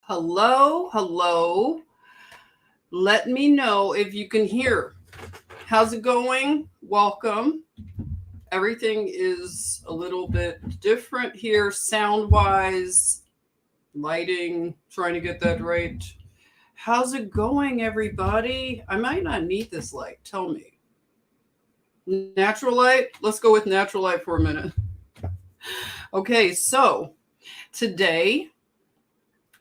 Hello, hello. Let me know if you can hear. How's it going? Welcome. Everything is a little bit different here, sound wise, lighting, trying to get that right. How's it going, everybody? I might not need this light. Tell me. Natural light? Let's go with natural light for a minute. Okay, so today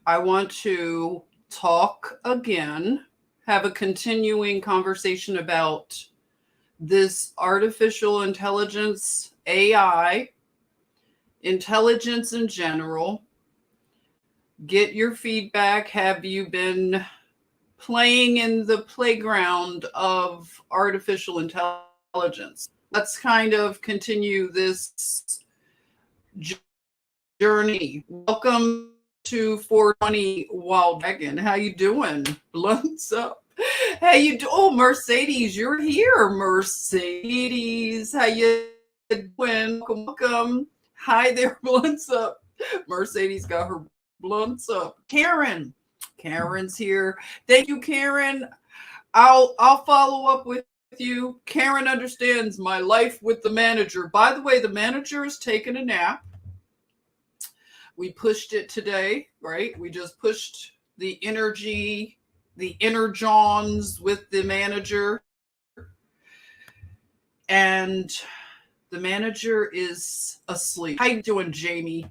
I want to talk again, have a continuing conversation about this artificial intelligence, AI, intelligence in general. Get your feedback. Have you been playing in the playground of artificial intelligence? Let's kind of continue this journey. Welcome to 420 Wild Dragon. How you doing? Blunts up. How you do? Oh, Mercedes, you're here. Mercedes, how you doing? Welcome. Hi there, blunts up. Mercedes got her blunts up. Karen's here. Thank you, Karen. I'll follow up with you. Karen understands my life with the manager. By the way, the manager is taking a nap. We pushed it today, right? We just pushed the energy, the energons with the manager. And the manager is asleep. How you doing, Jamie?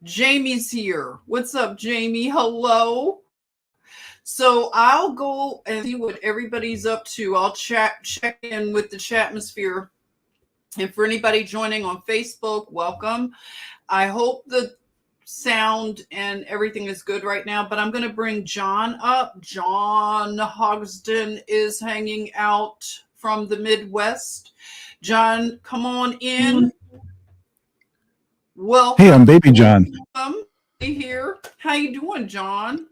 Jamie's here. What's up, Jamie? Hello. So I'll go and see what everybody's up to. I'll check in with the chatmosphere. And for anybody joining on Facebook, welcome. I hope the sound and everything is good right now, but I'm going to bring John up. John Hogsden is hanging out from the Midwest. John, come on in. Welcome. Hey, I'm Baby John. Here. How you doing, John?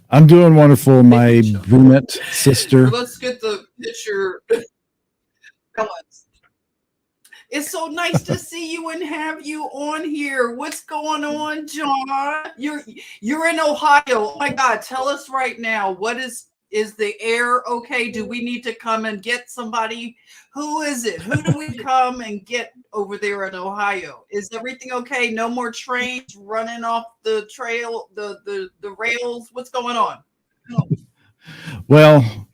I'm doing wonderful. My brunette sister. Let's get the picture. It's so nice to see you and have you on here. What's going on, John? You're in Ohio. Oh my God, tell us right now, what is the air okay? Do we need to come and get somebody? Who is it? Who do we come and get over there in Ohio? Is everything okay? No more trains running off the trail, the rails? What's going on? Well,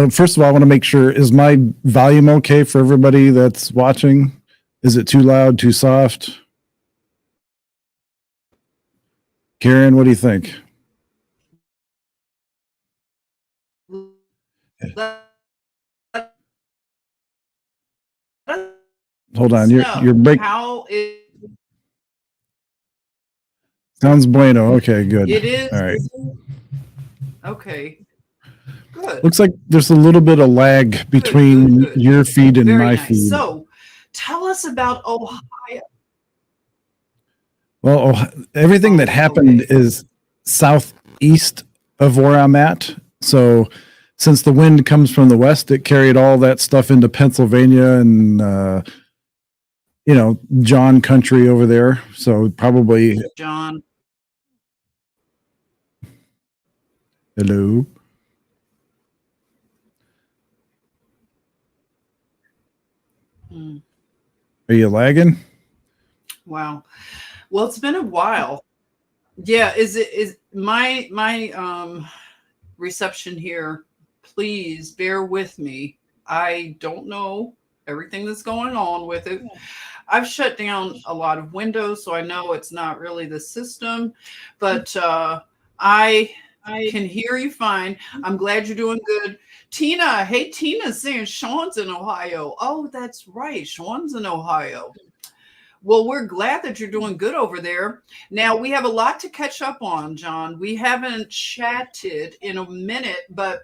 first of all, I want to make sure, is my volume okay for everybody that's watching? Is it too loud, too soft? Karen, what do you think? Hold on, you're breaking. Sounds bueno. Okay, good. It is. All right. Okay. Good. Looks like there's a little bit of lag between your feed and my feed. So, tell us about Ohio. Well, everything that happened is southeast of where I'm at. So, since the wind comes from the west, it carried all that stuff into Pennsylvania and John Country over there. So probably John. hello. Are you lagging? Wow. Well, it's been a while. Yeah, is my reception here? Please bear with me. I don't know everything that's going on with it. I've shut down a lot of windows, so I know it's not really the system, but I can hear you fine. I'm glad you're doing good. Tina, hey, Tina's saying Sean's in Ohio. Oh, that's right. Sean's in Ohio. Well, we're glad that you're doing good over there. Now, we have a lot to catch up on, John. We haven't chatted in a minute, but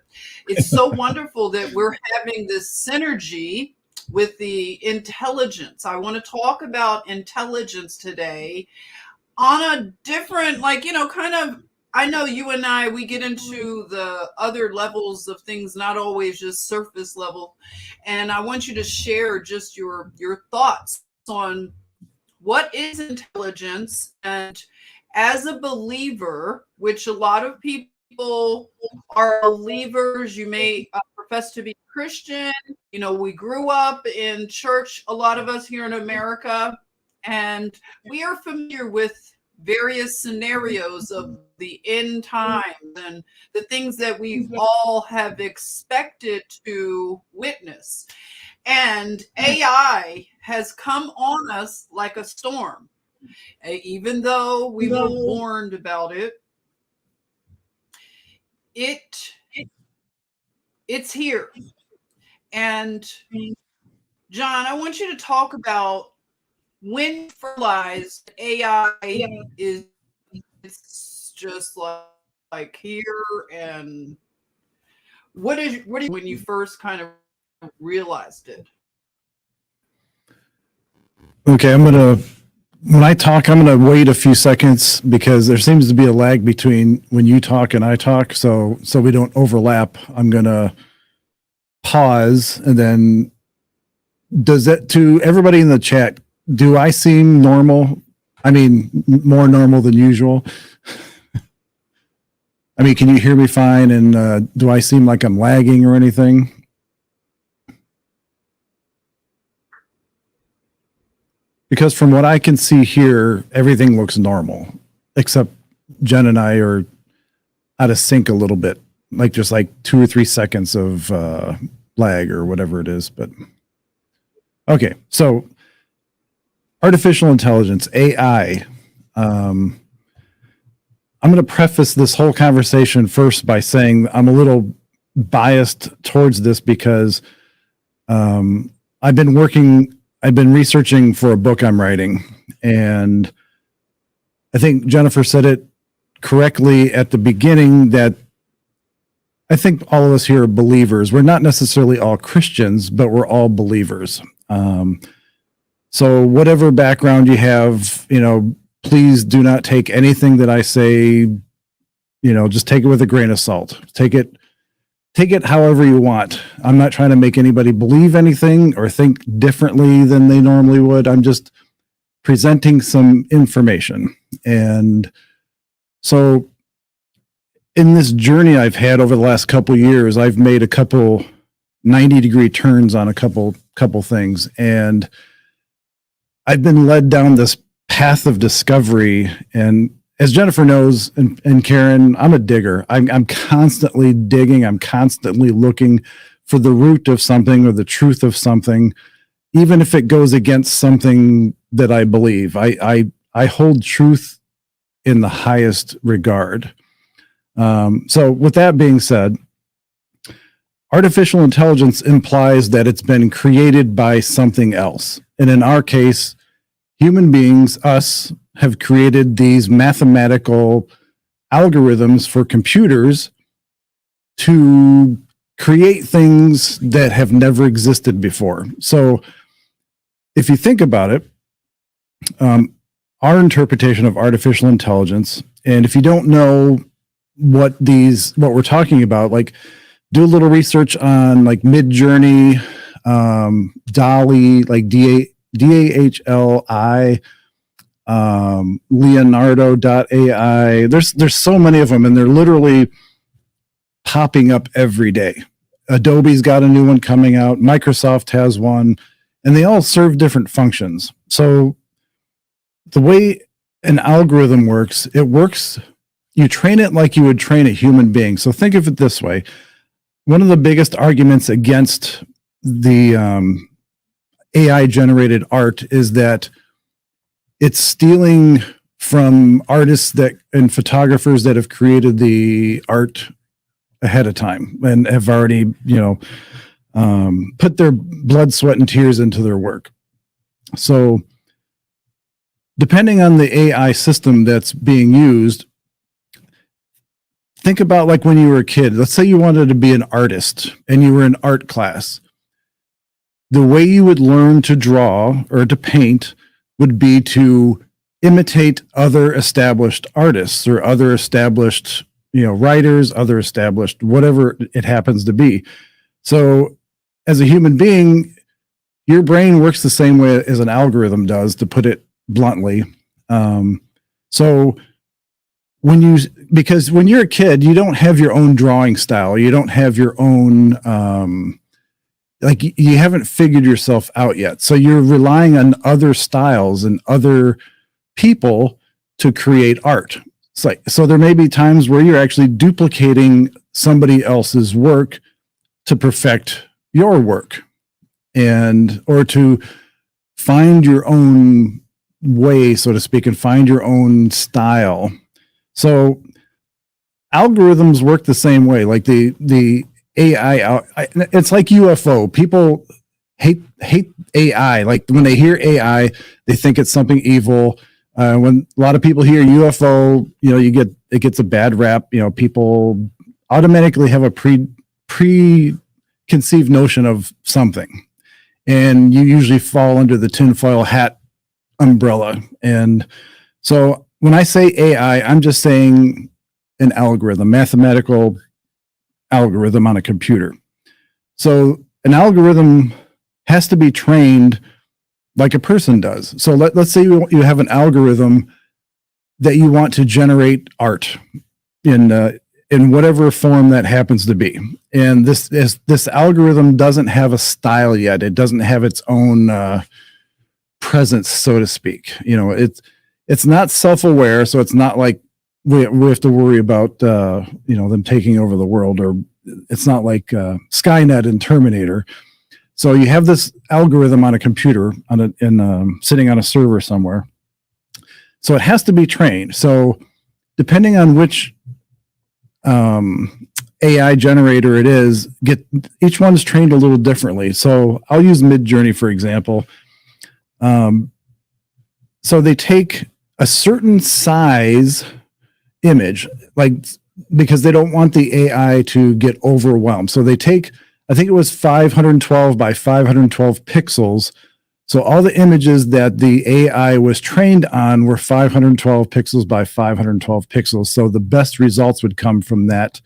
it's so wonderful that we're having this synergy with the intelligence. I want to talk about intelligence today on a different, kind of, I know you and I, we get into the other levels of things, not always just surface level. And I want you to share just your thoughts on what is intelligence, and as a believer, which a lot of people are believers, you may profess to be Christian. We grew up in church, a lot of us here in America, and we are familiar with various scenarios of the end times and the things that we all have expected to witness. And AI has come on us like a storm. Even though we were warned about it, it's here. And John, I want you to talk about when you realized AI is just like here, and what is when you first kind of realized it? Okay, when I talk, I'm going to wait a few seconds because there seems to be a lag between when you talk and I talk. So we don't overlap. I'm going to pause, and then to everybody in the chat, do I seem normal? I mean, more normal than usual. I mean, can you hear me fine? And do I seem like I'm lagging or anything? Because from what I can see here, everything looks normal, except Jen and I are out of sync a little bit, just 2 or 3 seconds of lag or whatever it is. But okay, so artificial intelligence, AI. I'm going to preface this whole conversation first by saying I'm a little biased towards this because I've been researching for a book I'm writing, and I think Jennifer said it correctly at the beginning that I think all of us here are believers. We're not necessarily all Christians, but we're all believers. So whatever background you have, please do not take anything that I say, just take it with a grain of salt. Take it however you want. I'm not trying to make anybody believe anything or think differently than they normally would. I'm just presenting some information. And so in this journey I've had over the last couple of years, I've made a couple 90-degree turns on a couple things. And I've been led down this path of discovery. And as Jennifer knows, and Karen, I'm a digger. I'm constantly digging. I'm constantly looking for the root of something or the truth of something, even if it goes against something that I believe. I hold truth in the highest regard. So with that being said, artificial intelligence implies that it's been created by something else. And in our case, human beings, us, have created these mathematical algorithms for computers to create things that have never existed before. So if you think about it, our interpretation of artificial intelligence, and if you don't know what we're talking about, do a little research on Midjourney, DALL-E, DAHLI, Leonardo.ai. There's so many of them, and they're literally popping up every day. Adobe's got a new one coming out. Microsoft has one, and they all serve different functions. So the way an algorithm works, you train it like you would train a human being. So think of it this way. One of the biggest arguments against the AI generated art is that it's stealing from artists and photographers that have created the art ahead of time and have already, put their blood, sweat, and tears into their work. So depending on the AI system that's being used, think about like when you were a kid. Let's say you wanted to be an artist and you were in art class. The way you would learn to draw or to paint would be to imitate other established artists or other established, writers, other established, whatever it happens to be. So as a human being, your brain works the same way as an algorithm does, to put it bluntly. So because when you're a kid, you don't have your own drawing style. You don't have your own, you haven't figured yourself out yet. So you're relying on other styles and other people to create art. So there may be times where you're actually duplicating somebody else's work to perfect your work or to find your own way, so to speak, and find your own style. So algorithms work the same way. Like the AI, it's like UFO. People hate AI. Like when they hear AI, they think it's something evil. When a lot of people hear UFO, it gets a bad rap. People automatically have a preconceived notion of something, and you usually fall under the tinfoil hat umbrella. And so when I say AI, I'm just saying an algorithm, mathematical algorithm on a computer. So an algorithm has to be trained like a person does. So let's say you have an algorithm that you want to generate art in whatever form that happens to be. And this algorithm doesn't have a style yet. It doesn't have its own presence, so to speak. It's not self-aware, so it's not like we have to worry about them taking over the world, or it's not like Skynet and Terminator. So you have this algorithm on a computer sitting on a server somewhere. So it has to be trained. So depending on which AI generator it is, each one's trained a little differently. So I'll use Midjourney, for example. So they take a certain size image, because they don't want the AI to get overwhelmed. So they take, I think it was 512 by 512 pixels. So all the images that the AI was trained on were 512 pixels by 512 pixels. So the best results would come from that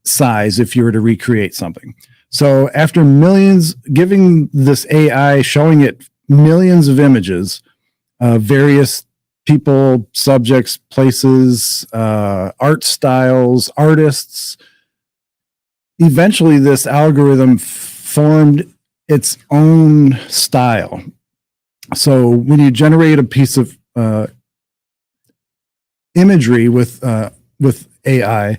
size if you were to recreate something. So after giving this AI, showing it millions of images, various people, subjects, places, art styles, artists, eventually this algorithm formed its own style. So when you generate a piece of imagery with AI,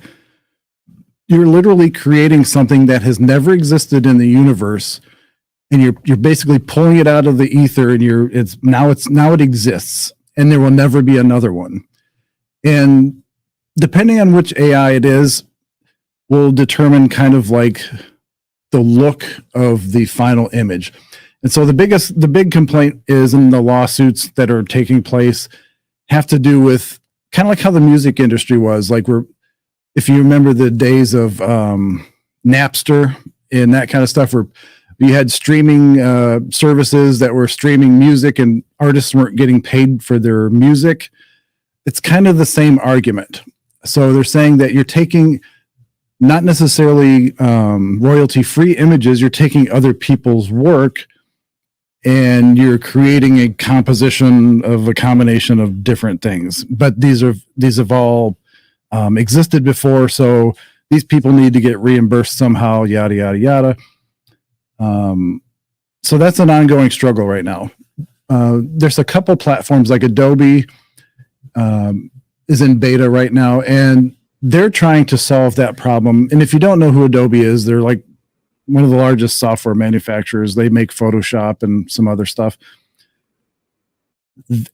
you're literally creating something that has never existed in the universe, and you're basically pulling it out of the ether, and now it exists, and there will never be another one. And depending on which AI it is, will determine kind of like the look of the final image. And so the big complaint is, in the lawsuits that are taking place, have to do with kind of like how the music industry was. Like if you remember the days of Napster and that kind of stuff, where you had streaming services that were streaming music and artists weren't getting paid for their music. It's kind of the same argument. So they're saying that you're taking not necessarily royalty-free images, you're taking other people's work and you're creating a composition of a combination of different things. But these have all existed before, so these people need to get reimbursed somehow, yada yada yada. So that's an ongoing struggle right now. There's a couple platforms like Adobe is in beta right now, and they're trying to solve that problem. And if you don't know who Adobe is, they're like one of the largest software manufacturers. They make Photoshop and some other stuff.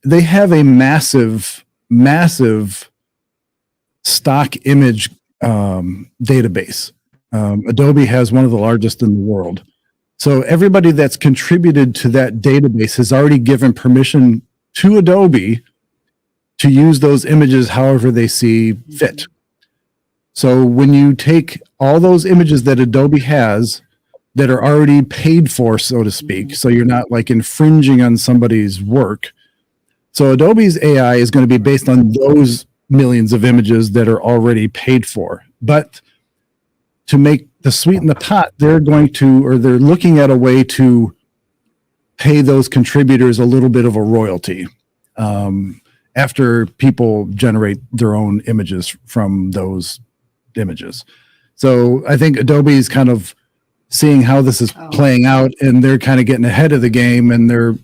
They have a massive stock image database. Adobe has one of the largest in the world. So everybody that's contributed to that database has already given permission to Adobe to use those images however they see fit. So when you take all those images that Adobe has that are already paid for, so to speak, so you're not like infringing on somebody's work. So Adobe's AI is going to be based on those millions of images that are already paid for. But to make the sweeten the pot, they're looking at a way to pay those contributors a little bit of a royalty after people generate their own images from those images. So I think Adobe is kind of seeing how this is playing out, and they're kind of getting ahead of the game, and they're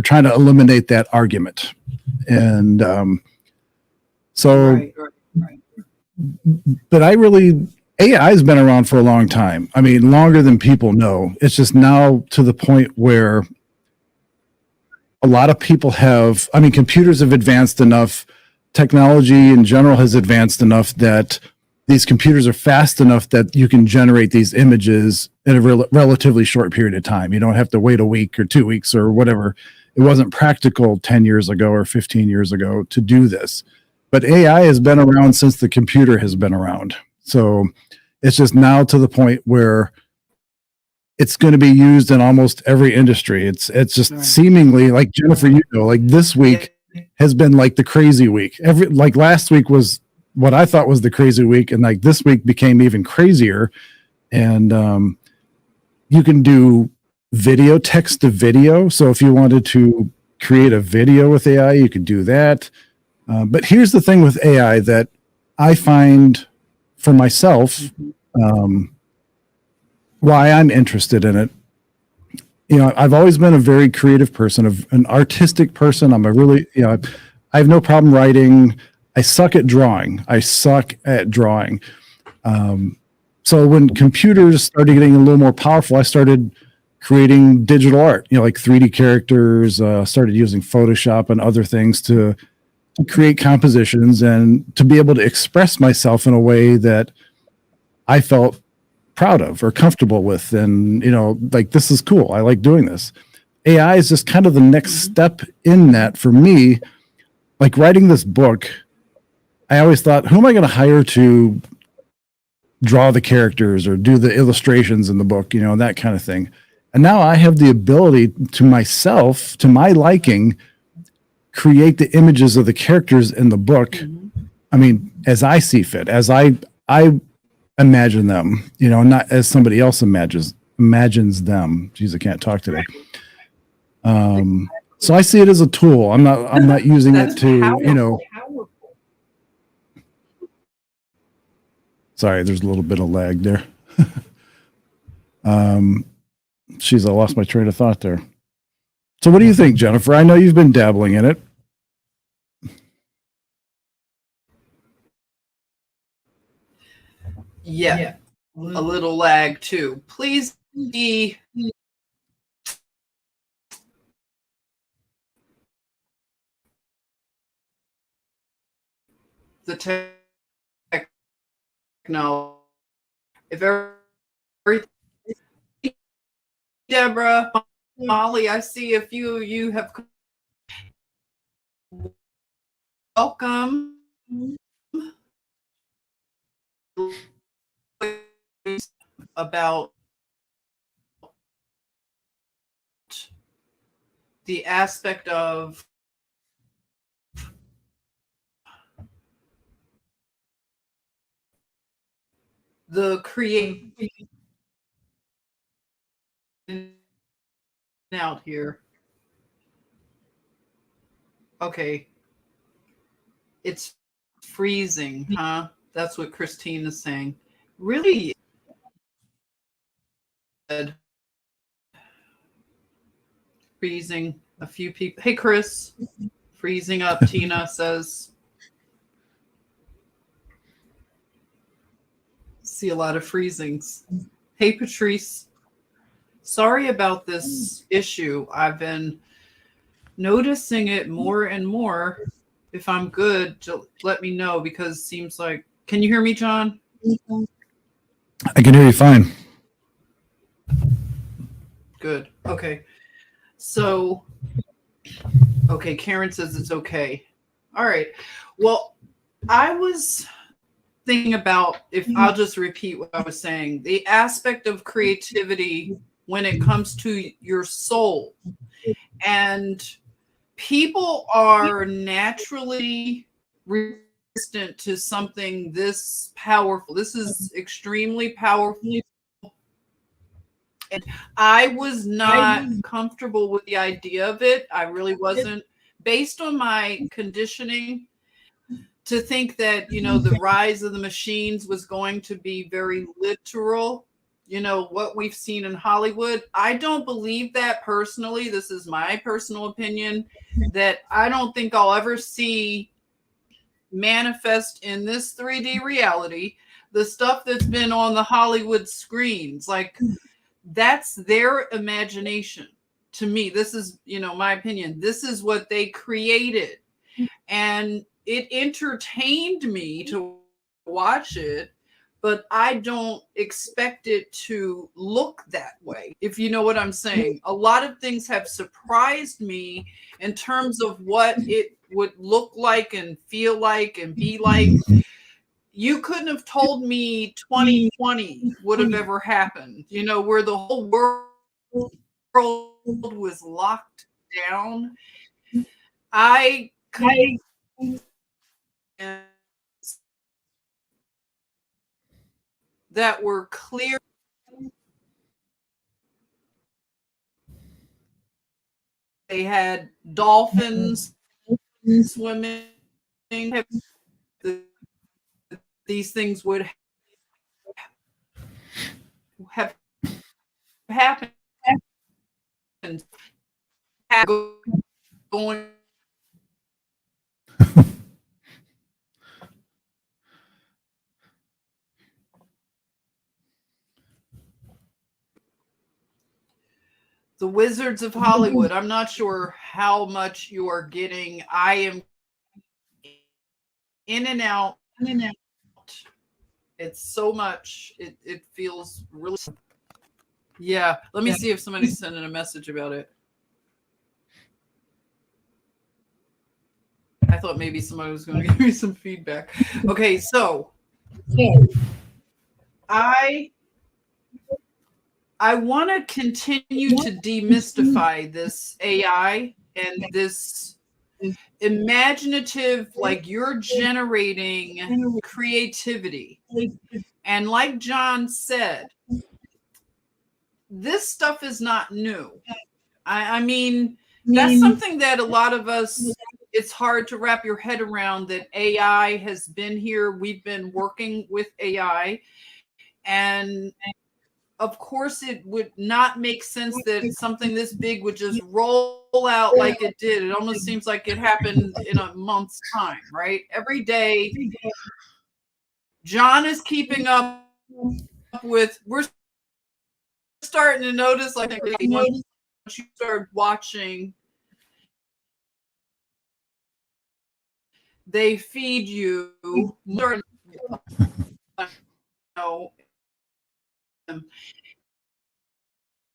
trying to eliminate that argument. And but AI has been around for a long time. I mean, longer than people know. It's just now to the point where a lot of people computers have advanced enough, technology in general has advanced enough that these computers are fast enough that you can generate these images in a relatively short period of time. You don't have to wait a week or 2 weeks or whatever. It wasn't practical 10 years ago or 15 years ago to do this. But AI has been around since the computer has been around. So it's just now to the point where it's going to be used in almost every industry. It's just seemingly, like Jennifer, like this week has been like the crazy week. Like last week was what I thought was the crazy week, and like this week became even crazier. And you can do video, text to video. So if you wanted to create a video with AI, you could do that. But here's the thing with AI that I find for myself, why I'm interested in it. I've always been a very creative person, an artistic person. I'm I have no problem writing. I suck at drawing. So when computers started getting a little more powerful, I started creating digital art, like 3D characters, started using Photoshop and other things to create compositions and to be able to express myself in a way that I felt proud of or comfortable with. And, like, this is cool. I like doing this. AI is just kind of the next step in that for me. Like writing this book, I always thought, who am I going to hire to draw the characters or do the illustrations in the book, that kind of thing. And now I have the ability to myself, to my liking, create the images of the characters in the book. I mean, as I see fit, as I imagine them, not as somebody else imagines them. Jeez, I can't talk today. So I see it as a tool. I'm not using it to, powerful. Sorry, there's a little bit of lag there. Jeez, I lost my train of thought there. So what do you think, Jennifer? I know you've been dabbling in it. Yeah, a little lag too. Please be the technology. If everything, Deborah, Molly, I see a few of you have welcome. About the aspect of the creative out here. Okay. It's freezing, huh? That's what Christine is saying. Really? Freezing. A few people. Hey, Chris. Freezing up, Tina says. See a lot of freezings. Hey, Patrice. Sorry about this issue. I've been noticing it more and more. If I'm good, let me know, because it seems like. Can you hear me, John? I can hear you fine. Good. Okay. So, okay, Karen says it's okay. All right. Well, I was thinking about, if I'll just repeat what I was saying, the aspect of creativity when it comes to your soul. And people are naturally resistant to something this powerful. This is extremely powerful. And I was not comfortable with the idea of it. I really wasn't, based on my conditioning, to think that, the rise of the machines was going to be very literal, what we've seen in Hollywood. I don't believe that personally. This is my personal opinion, that I don't think I'll ever see manifest in this 3D reality the stuff that's been on the Hollywood screens. Like, that's their imagination. To me, this is, my opinion. This is what they created. And it entertained me to watch it, but I don't expect it to look that way, if you know what I'm saying. A lot of things have surprised me in terms of what it would look like and feel like and be like. You couldn't have told me 2020 would have ever happened, where the whole world was locked down. I could that were clear. They had dolphins swimming. These things would have happened. Going The Wizards of Hollywood. I'm not sure how much you are getting. I am in and out. It's so much. It feels really. Yeah. Let me see if somebody's sending a message about it. I thought maybe somebody was going to give me some feedback. Okay, so I want to continue to demystify this AI and this imaginative, like, you're generating creativity. And like John said, this stuff is not new. I mean, that's something that a lot of us, it's hard to wrap your head around, that AI has been here. We've been working with AI. And of course, it would not make sense that something this big would just roll out like it did. It almost seems like it happened in a month's time, right? Every day, John is keeping up with, we're starting to notice, like, once you start watching, they feed you,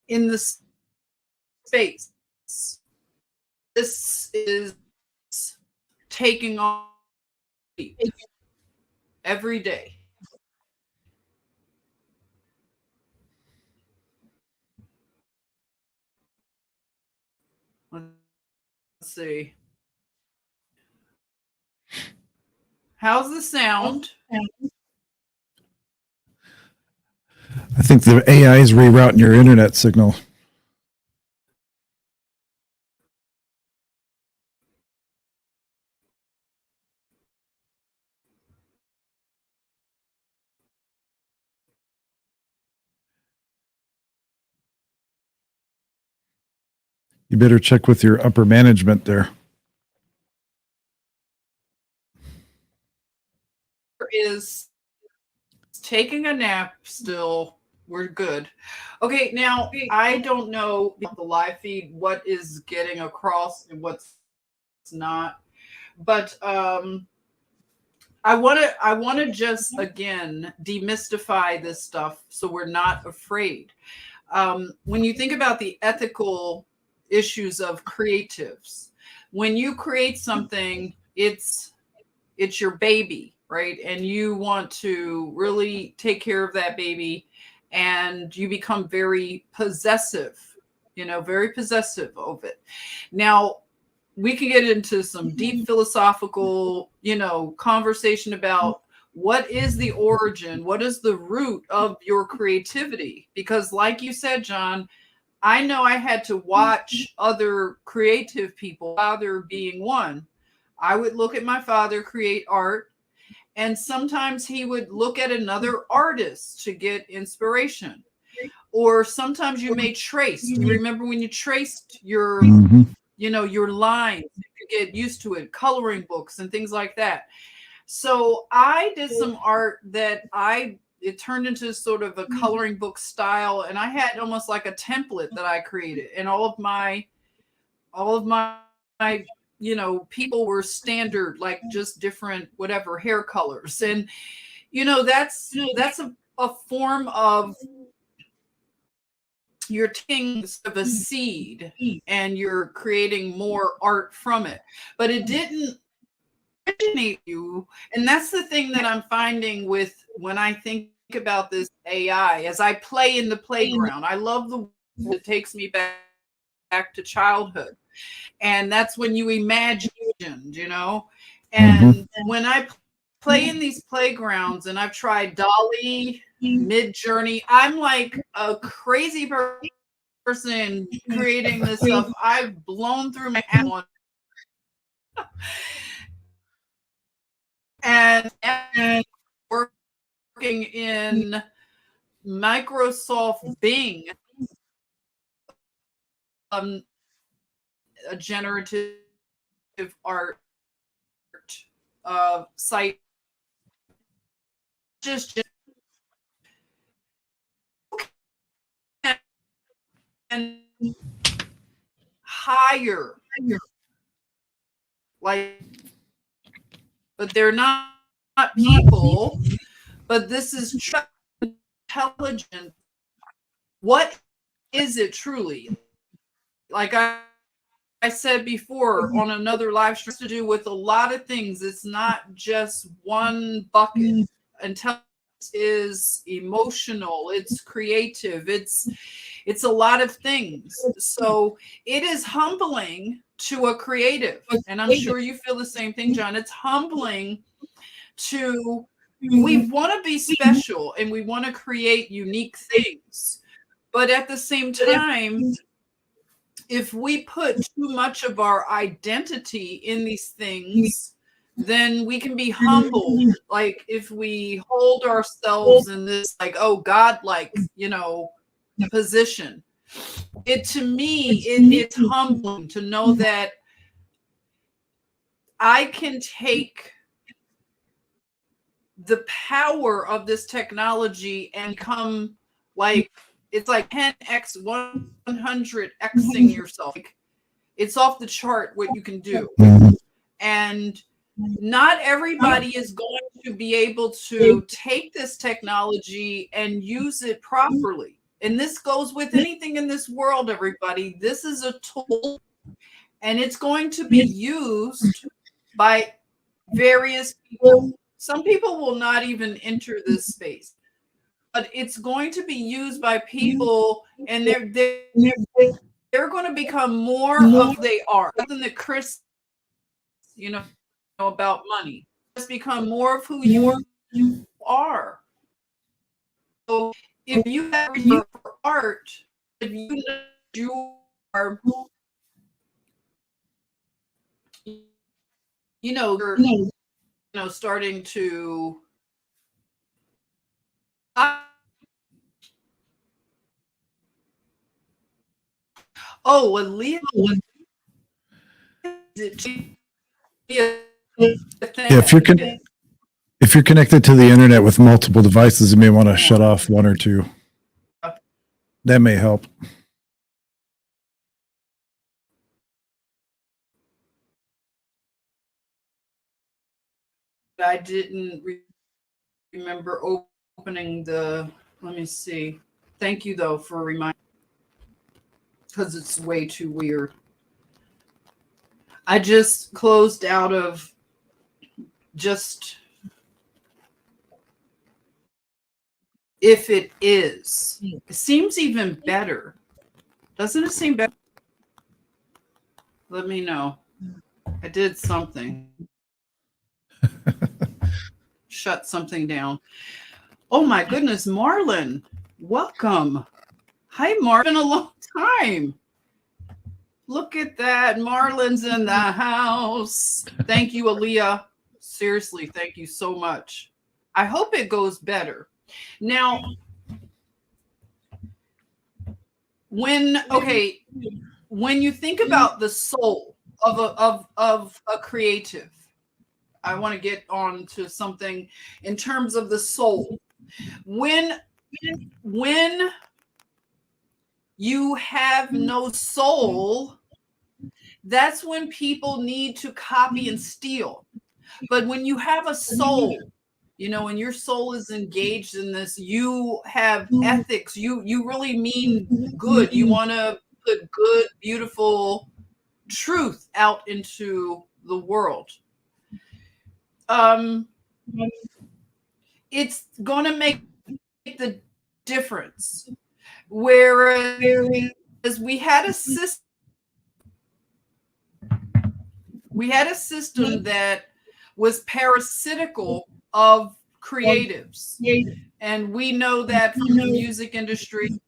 in the space. This is taking on every day. Let's see. How's the sound? I think the AI is rerouting your internet signal. You better check with your upper management there. Is taking a nap still. We're good. Okay, now I don't know the live feed what is getting across and what's not, but I want to just again demystify this stuff so we're not afraid. When you think about the ethical issues of creatives, when you create something, it's your baby, right? And you want to really take care of that baby, and you become very possessive, very possessive of it. Now, we can get into some deep philosophical, conversation about what is the origin, what is the root of your creativity? Because, like you said, John, I know I had to watch other creative people, father being one. I would look at my father create art, and sometimes he would look at another artist to get inspiration. Or sometimes you may trace. Do you remember when you traced your, your lines? You could get used to it, coloring books and things like that. So I did some art that it turned into sort of a coloring book style, and I had almost like a template that I created, and all of my people were standard, like just different whatever hair colors. And that's a form of, you're taking sort of a seed and you're creating more art from it, but it didn't originate you. And that's the thing that I'm finding with when I think about this AI as I play in the playground. I love the it takes me back to childhood. And that's when you imagined, and when I play in these playgrounds, and I've tried Dolly, Mid-Journey, I'm like a crazy person creating this stuff. I've blown through my one and working in Microsoft Bing, a generative art site, just and higher, like, but they're not people, but this is intelligent. What is it truly? Like I said before on another live stream, to do with a lot of things. It's not just one bucket. Intelligence is emotional, it's creative, it's a lot of things. So it is humbling to a creative, and I'm sure you feel the same thing, John. It's humbling to, we want to be special and we want to create unique things, but at the same time, if we put too much of our identity in these things, then we can be humbled. Like if we hold ourselves in this, like, oh, God, like, position. To me, it's humbling to know that I can take the power of this technology and come, like, it's like 10x, 100xing yourself. Like, it's off the chart what you can do. And not everybody is going to be able to take this technology and use it properly. And this goes with anything in this world, everybody. This is a tool, and it's going to be used by various people. Some people will not even enter this space, but it's going to be used by people, and they're going to become more of they are. Something that Chris, about money, just become more of who you are. So if you have your art, if you are, you're starting to, Oh, Aaliyah. Yeah, if you're connected to the internet with multiple devices, you may want to shut off one or two. That may help. I didn't remember opening the. Let me see. Thank you though for reminding, because it's way too weird. I just closed out of just if it is. It seems even better. Doesn't it seem better? Let me know. I did something. Shut something down. Oh my goodness, Marlon. Welcome. Hi, Marlon. Been a long time. Look at that. Marlon's in the house. Thank you, Aaliyah. Seriously, thank you so much. I hope it goes better. Now, when you think about the soul of a creative, I want to get on to something in terms of the soul. When you have no soul, that's when people need to copy and steal. But when you have a soul, and your soul is engaged in this, you have ethics, you really mean good. You want to put good, beautiful truth out into the world. It's going to make the difference. Whereas we had a system that was parasitical of creatives. And we know that from the music industry.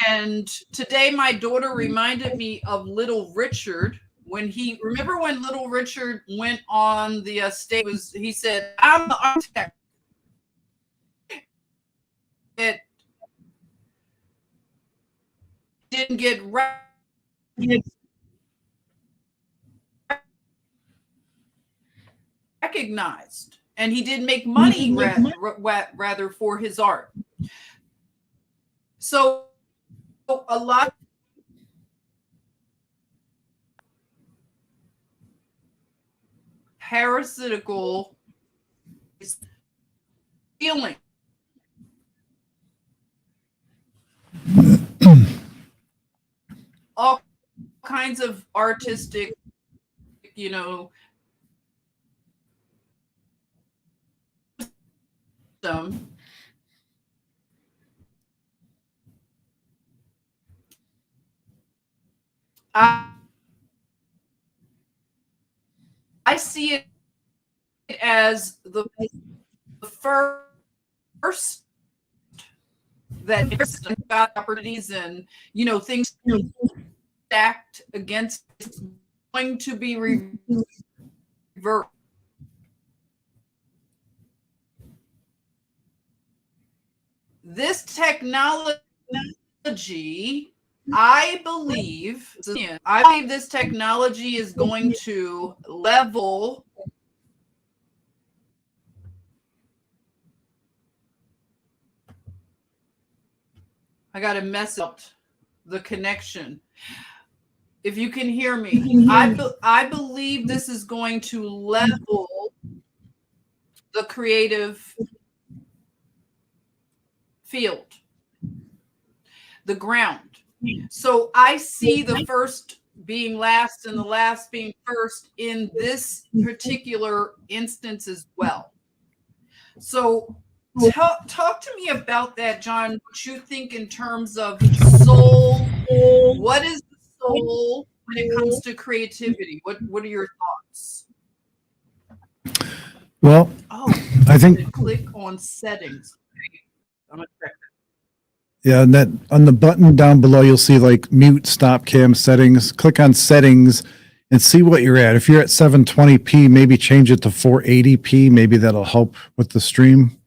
And today my daughter reminded me of Little Richard. Remember when Little Richard went on the stage, he said, "I'm the architect." It didn't get recognized, and he didn't make money rather for his art. So a lot parasitical feeling. All kinds of artistic, I see it as the first that about opportunities and things stacked against going to be reversed. This technology, I believe this technology is going to level I got to mess up the connection. If you can hear me, I believe this is going to level the creative field, the ground. So I see the first being last and the last being first in this particular instance as well. So talk to me about that, John. What you think in terms of soul? What is the soul when it comes to creativity? What are your thoughts? Well, I think click on settings. I'm gonna check that. Yeah, and that on the button down below, you'll see like mute, stop cam settings. Click on settings and see what you're at. If you're at 720p, maybe change it to 480p. Maybe that'll help with the stream.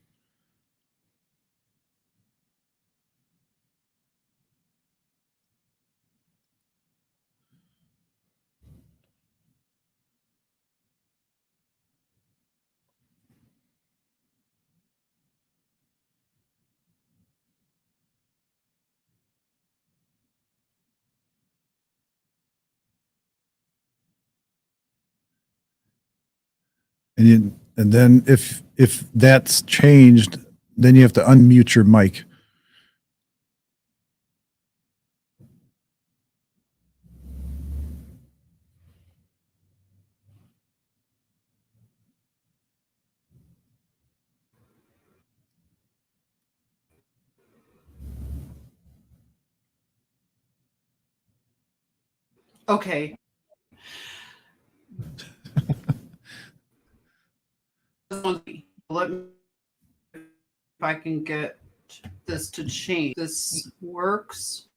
and then if that's changed, then you have to unmute your mic. Okay. Let me, if I can get this to change. This works.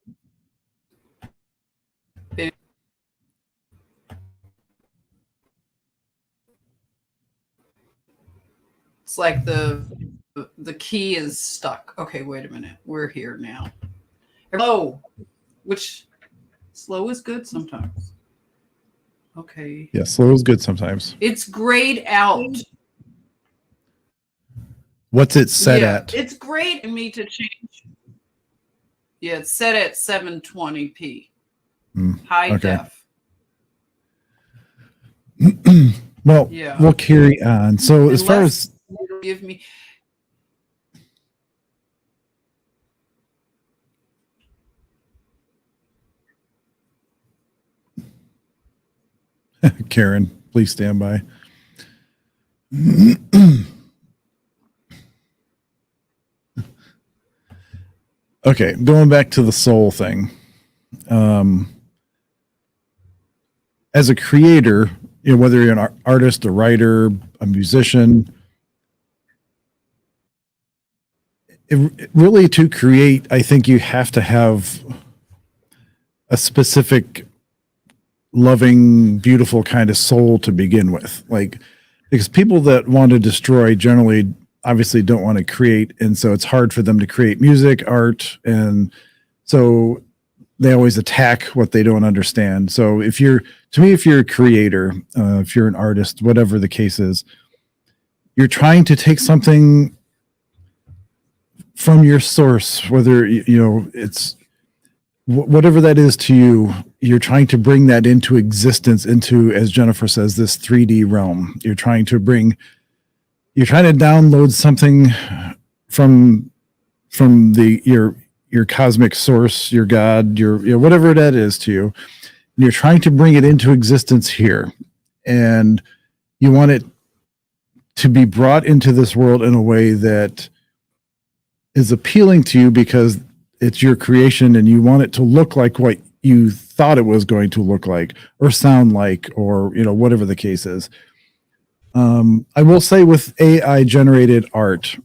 It's like the key is stuck. Okay, wait a minute. We're here now. Hello, which slow is good sometimes. Okay. Yeah, slow is good sometimes. It's grayed out. What's it set at? It's great in me to change. Yeah, it's set at 720p. High okay. def. Well, Yeah. we'll carry on. So as far as give me Karen, please stand by. Okay, going back to the soul thing. As a creator, whether you're an artist, a writer, a musician, really to create, I think you have to have a specific loving, beautiful kind of soul to begin with. Like, because people that want to destroy generally obviously don't want to create, and so it's hard for them to create music, art, and so they always attack what they don't understand. So if you're a creator, if you're an artist, whatever the case is, you're trying to take something from your source, whether it's whatever that is to you, you're trying to bring that into existence, into, as Jennifer says, this 3D realm. You're trying to download something from your cosmic source, your God, your whatever that is to you. And you're trying to bring it into existence here. And you want it to be brought into this world in a way that is appealing to you because it's your creation and you want it to look like what you thought it was going to look like or sound like, or whatever the case is. I will say with AI generated art,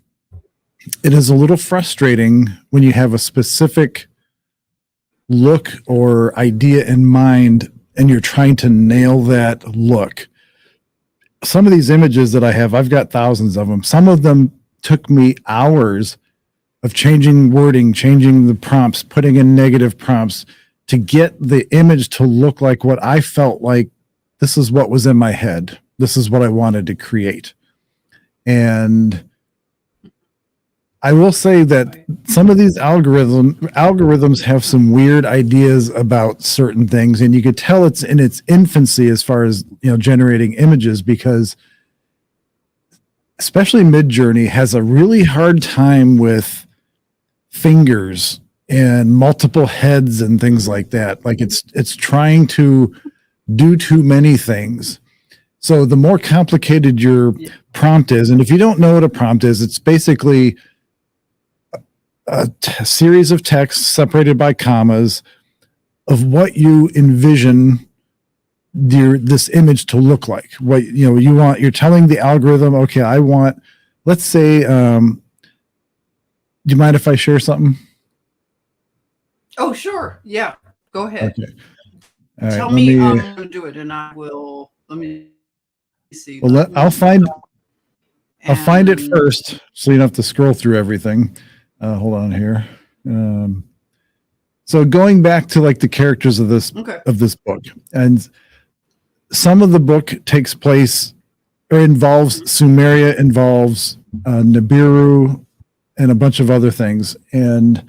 it is a little frustrating when you have a specific look or idea in mind and you're trying to nail that look. Some of these images that I have, I've got thousands of them. Some of them took me hours of changing wording, changing the prompts, putting in negative prompts to get the image to look like what I felt like this is what was in my head. This is what I wanted to create. And I will say that some of these algorithms have some weird ideas about certain things, and you could tell it's in its infancy as far as generating images, because especially Midjourney has a really hard time with fingers and multiple heads and things like that. Like it's trying to do too many things. So the more complicated your prompt is, and if you don't know what a prompt is, it's basically a series of texts separated by commas of what you envision this image to look like. What you want. You're telling the algorithm, okay, I want. Let's say, do you mind if I share something? Oh, sure. Yeah, go ahead. Okay. All right, Tell me I'm going to do it, and I will. Let me see. Well, I'll find it first, so you don't have to scroll through everything. Hold on here. So going back to like the characters of this book, and some of the book takes place or involves Sumeria, involves Nibiru, and a bunch of other things, and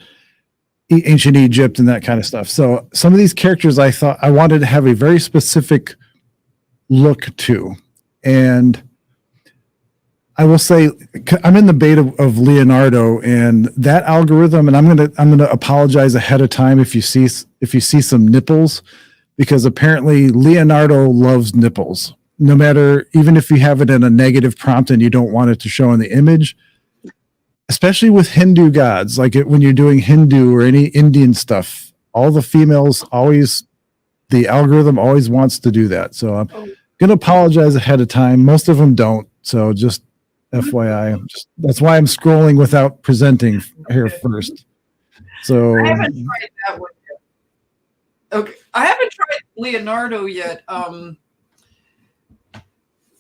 ancient Egypt and that kind of stuff. So some of these characters I thought I wanted to have a very specific look to, and I will say I'm in the beta of Leonardo, and that algorithm, and I'm gonna apologize ahead of time if you see some nipples, because apparently Leonardo loves nipples. No matter, even if you have it in a negative prompt and you don't want it to show in the image, especially with Hindu gods, like when you're doing Hindu or any Indian stuff, all the females always, the algorithm always wants to do that. So I'm gonna apologize ahead of time. Most of them don't. So just FYI, that's why I'm scrolling without presenting here first. So I haven't tried that one yet. Okay, I haven't tried Leonardo yet.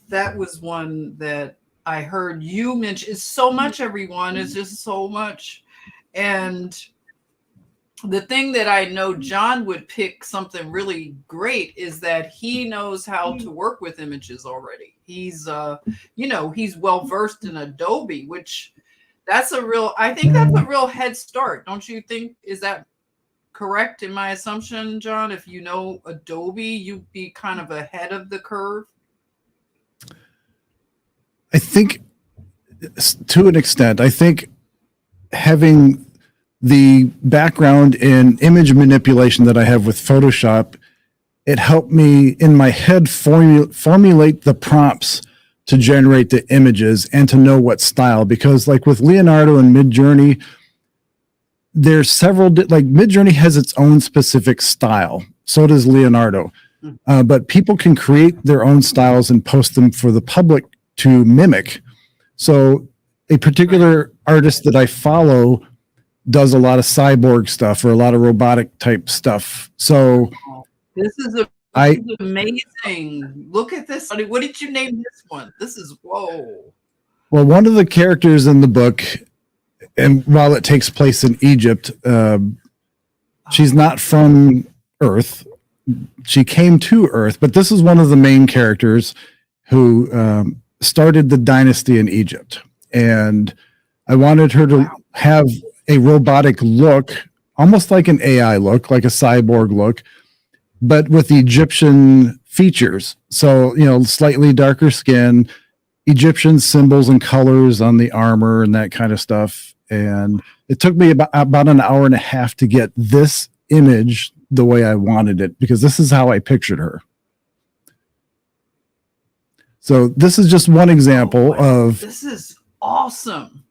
That was one that I heard you mention. It's so much, everyone. It's just so much. And the thing that I know John would pick something really great is that he knows how to work with images already. He's he's well versed in Adobe, which I think that's a real head start. Don't you think? Is that correct in my assumption, John? If you know Adobe, you'd be kind of ahead of the curve. I think to an extent, I think having the background in image manipulation that I have with Photoshop, it helped me in my head formulate the prompts to generate the images and to know what style, because like with Leonardo and Midjourney, there's several, like Midjourney has its own specific style. So does Leonardo. But people can create their own styles and post them for the public to mimic. So a particular artist that I follow does a lot of cyborg stuff or a lot of robotic type stuff. So this is amazing. Look at this. What did you name this one? This is whoa. Well, one of the characters in the book, and while it takes place in Egypt, she's not from Earth. She came to Earth, but this is one of the main characters who started the dynasty in Egypt. And I wanted her to have a robotic look, almost like an AI look, like a cyborg look, but with Egyptian features. So, slightly darker skin, Egyptian symbols and colors on the armor and that kind of stuff. And it took me about an hour and a half to get this image the way I wanted it, because this is how I pictured her. So this is just one example of, this is awesome,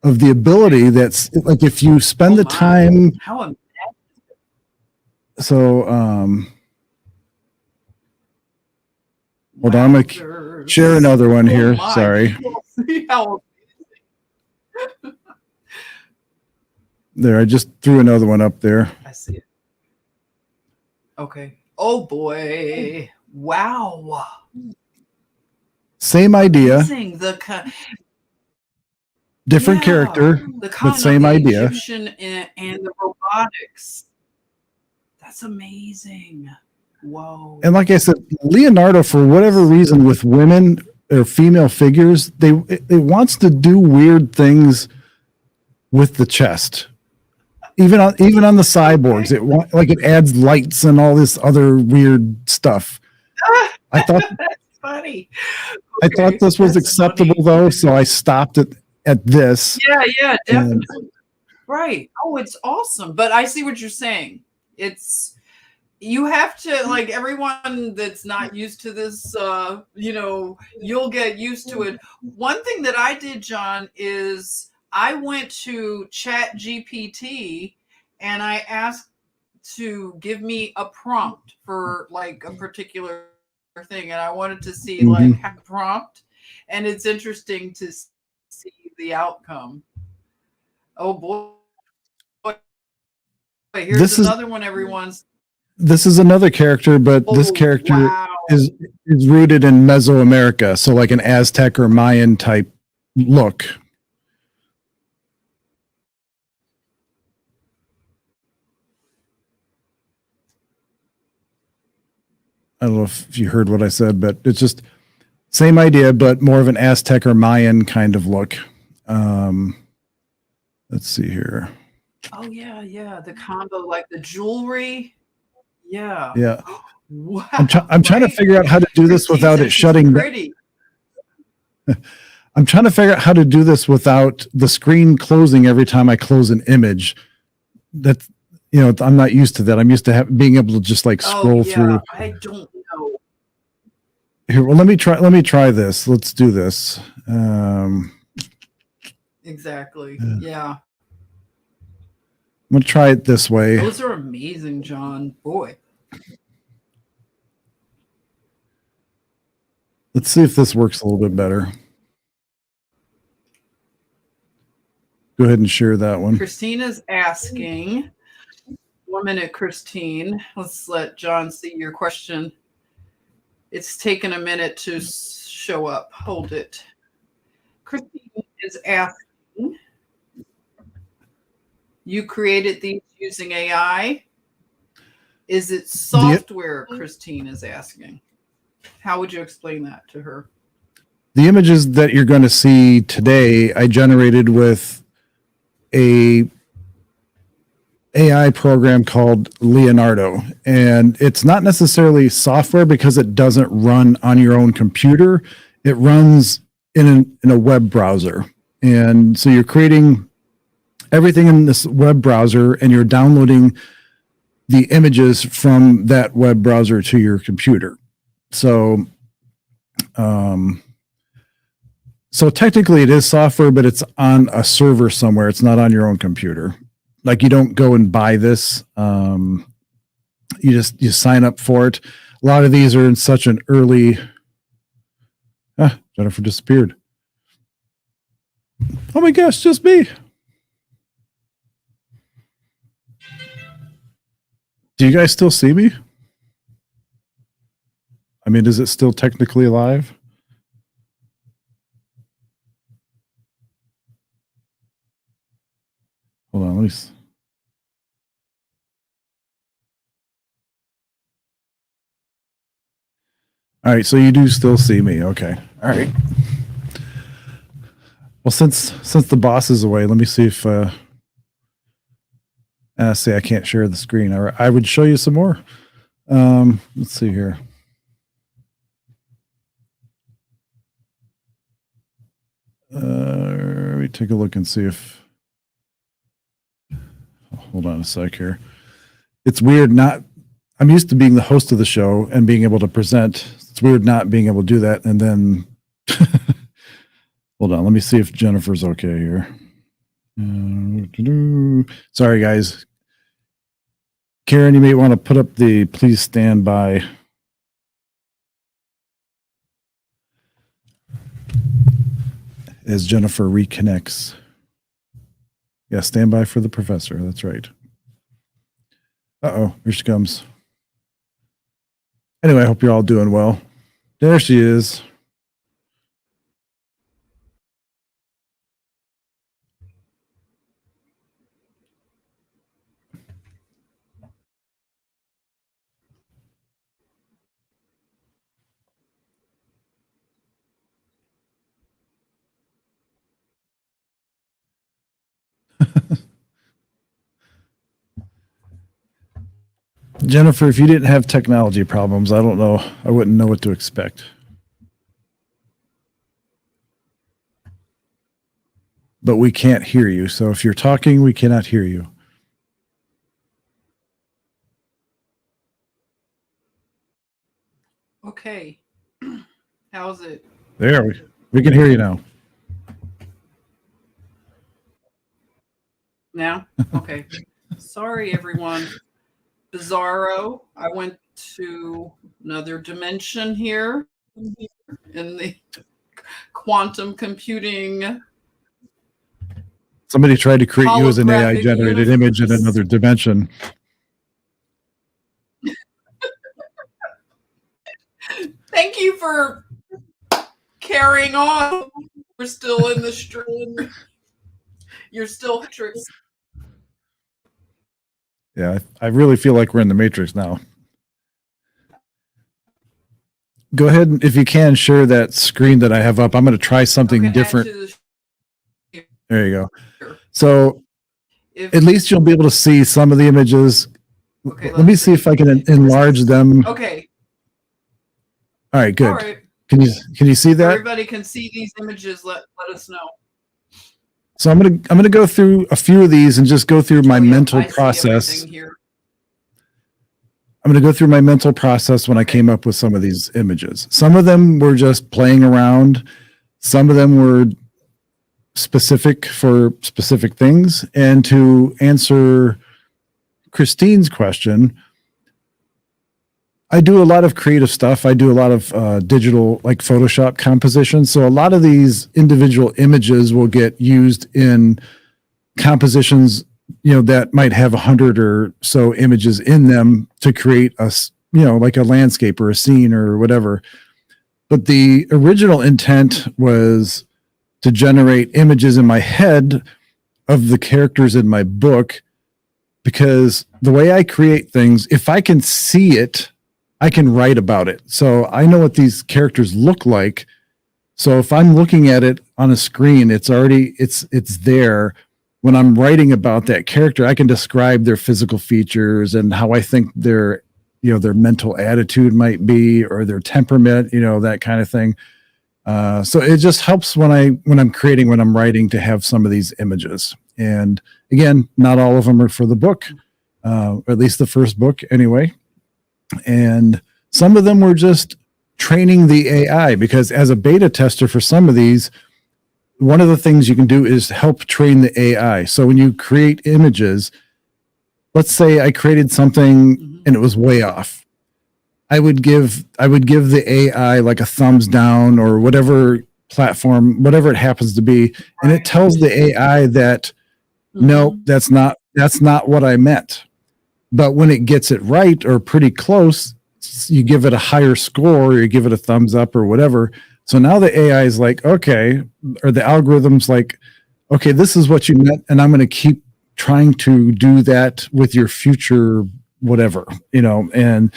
of the ability that's like, if you spend the time. So, hold on, I'm gonna share another one here. Sorry. There, I just threw another one up there. I see it. Okay. Oh boy. Wow. Same idea. Different character, but same idea. Egyptian and the robotics. That's amazing. Whoa. And like I said, Leonardo, for whatever reason, with women or female figures, it wants to do weird things with the chest. Even on the cyborgs, it adds lights and all this other weird stuff. I thought that's funny. I thought this was acceptable though, so I stopped it at this. Yeah, definitely. Right. Oh, it's awesome. But I see what you're saying. You have to, like, everyone that's not used to this, you'll get used to it. One thing that I did, John, is I went to ChatGPT and I asked to give me a prompt for like a particular thing, and I wanted to see like how prompt, and it's interesting to see the outcome. Oh boy. Here's another one, everyone's. This is another character, but this character is rooted in Mesoamerica, so like an Aztec or Mayan type look. I don't know if you heard what I said, but it's just same idea, but more of an Aztec or Mayan kind of look. Let's see here. Oh yeah, the combo, like the jewelry. Yeah. Wow. I'm trying to figure out how to do this without it shutting down. I'm trying to figure out how to do this without the screen closing every time I close an image. That, I'm not used to that. I'm used to being able to just like scroll through. I don't know. Here, well, let me try this. Let's do this. Exactly. Yeah. I'm going to try it this way. Those are amazing, John. Boy. Let's see if this works a little bit better. Go ahead and share that one. Christina's asking. 1 minute, Christine. Let's let John see your question. It's taken a minute to show up. Hold it. Christine is asking, you created these using AI? Is it software, Christine is asking? How would you explain that to her? The images that you're going to see today, I generated with a AI program called Leonardo. And it's not necessarily software because it doesn't run on your own computer. It runs in a web browser. And so you're creating everything in this web browser and you're downloading the images from that web browser to your computer. So, so technically it is software, but it's on a server somewhere. It's not on your own computer. Like you don't go and buy this. You sign up for it. A lot of these are in such an early, Jennifer disappeared. Oh my gosh, just me. Do you guys still see me? I mean, is it still technically live? Hold on, let me. All right, so you do still see me. Okay. All right. Well, since the boss is away, let me see if see, I can't share the screen. I would show you some more. Let's see here. Let me take a look and see if. Hold on a sec here. It's weird I'm used to being the host of the show and being able to present. It's weird not being able to do that. And then, hold on, let me see if Jennifer's okay here. Sorry, guys. Karen, you may want to put up the please stand by. As Jennifer reconnects. Yeah, stand by for the professor. That's right. Uh-oh, here she comes. Anyway, I hope you're all doing well. There she is. Jennifer, if you didn't have technology problems, I don't know. I wouldn't know what to expect. But we can't hear you. So if you're talking, we cannot hear you. Okay. How's it? There, we can hear you now. Now? Okay. Sorry, everyone. Bizarro. I went to another dimension here in the quantum computing. Somebody tried to create you as an AI generated image in another dimension. Thank you for carrying on. We're still in the stream. You're still Matrix. Yeah, I really feel like we're in the Matrix now. Go ahead and, if you can, share that screen that I have up. I'm going to try something different. There you go. So at least you'll be able to see some of the images. Okay, let me see if I can enlarge them. Okay. All right, good. Can you see that? Everybody can see these images. Let us know. So I'm gonna go through a few of these and just go through my Oh, yeah, mental I see process. everything here. I'm going to go through my mental process when I came up with some of these images. Some of them were just playing around. Some of them were specific for specific things. And to answer Christine's question, I do a lot of creative stuff. I do a lot of digital, like Photoshop composition. So a lot of these individual images will get used in compositions, that might have 100 or so images in them to create like a landscape or a scene or whatever. But the original intent was to generate images in my head of the characters in my book, because the way I create things, if I can see it, I can write about it. So I know what these characters look like. So if I'm looking at it on a screen, it's there. When I'm writing about that character, I can describe their physical features and how I think their mental attitude might be, or their temperament, that kind of thing. So it just helps when I'm writing, to have some of these images. And again, not all of them are for the book, at least the first book anyway. And some of them were just training the AI, because as a beta tester for some of these, one of the things you can do is help train the AI. So when you create images, let's say I created something and it was way off. I would give the AI like a thumbs down, or whatever platform, whatever it happens to be. And it tells the AI that, no, that's not what I meant. But when it gets it right, or pretty close, you give it a higher score, or you give it a thumbs up or whatever. So now the AI is like, okay, or the algorithm's like, okay, this is what you meant, and I'm going to keep trying to do that with your future whatever, and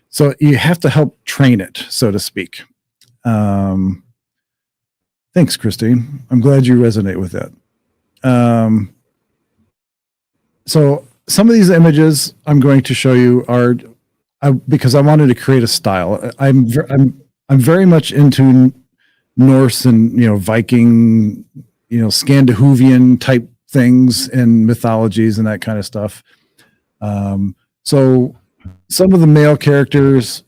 so you have to help train it, so to speak. Thanks, Christine. I'm glad you resonate with that. So some of these images I'm going to show you are because I wanted to create a style. I'm very much into Norse and Viking, Scandinavian type things and mythologies and that kind of stuff. So some of the male characters,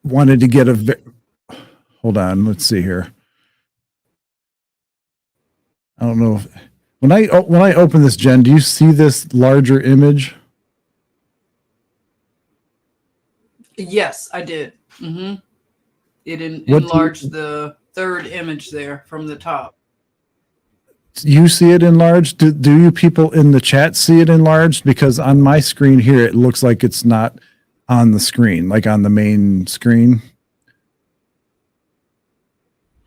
wanted to get hold on, let's see here. I don't know when I open this, Jen, do you see this larger image? Yes, I did. It enlarged the third image there from the top. You see it enlarged? Do you people in the chat see it enlarged? Because on my screen here, it looks like it's not on the screen, like on the main screen.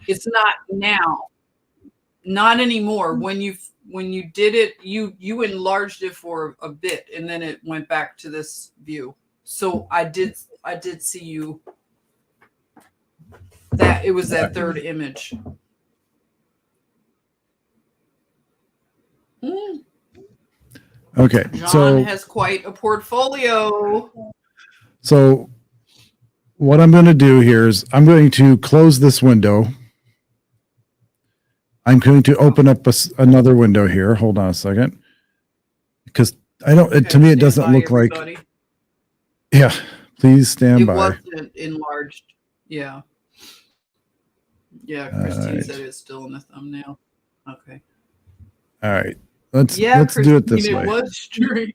It's not now. Not anymore. When you did it, you enlarged it for a bit, and then it went back to this view. So I did see you. That it was that third image. Okay, John has quite a portfolio. So what I'm going to do here is I'm going to close this window. I'm going to open up another window here. Hold on a second, because to me it doesn't look like. Yeah, please stand by. It wasn't enlarged. Yeah. Yeah, Christine said it's still in the thumbnail. Okay. All right. Let's do it this way. It was strange.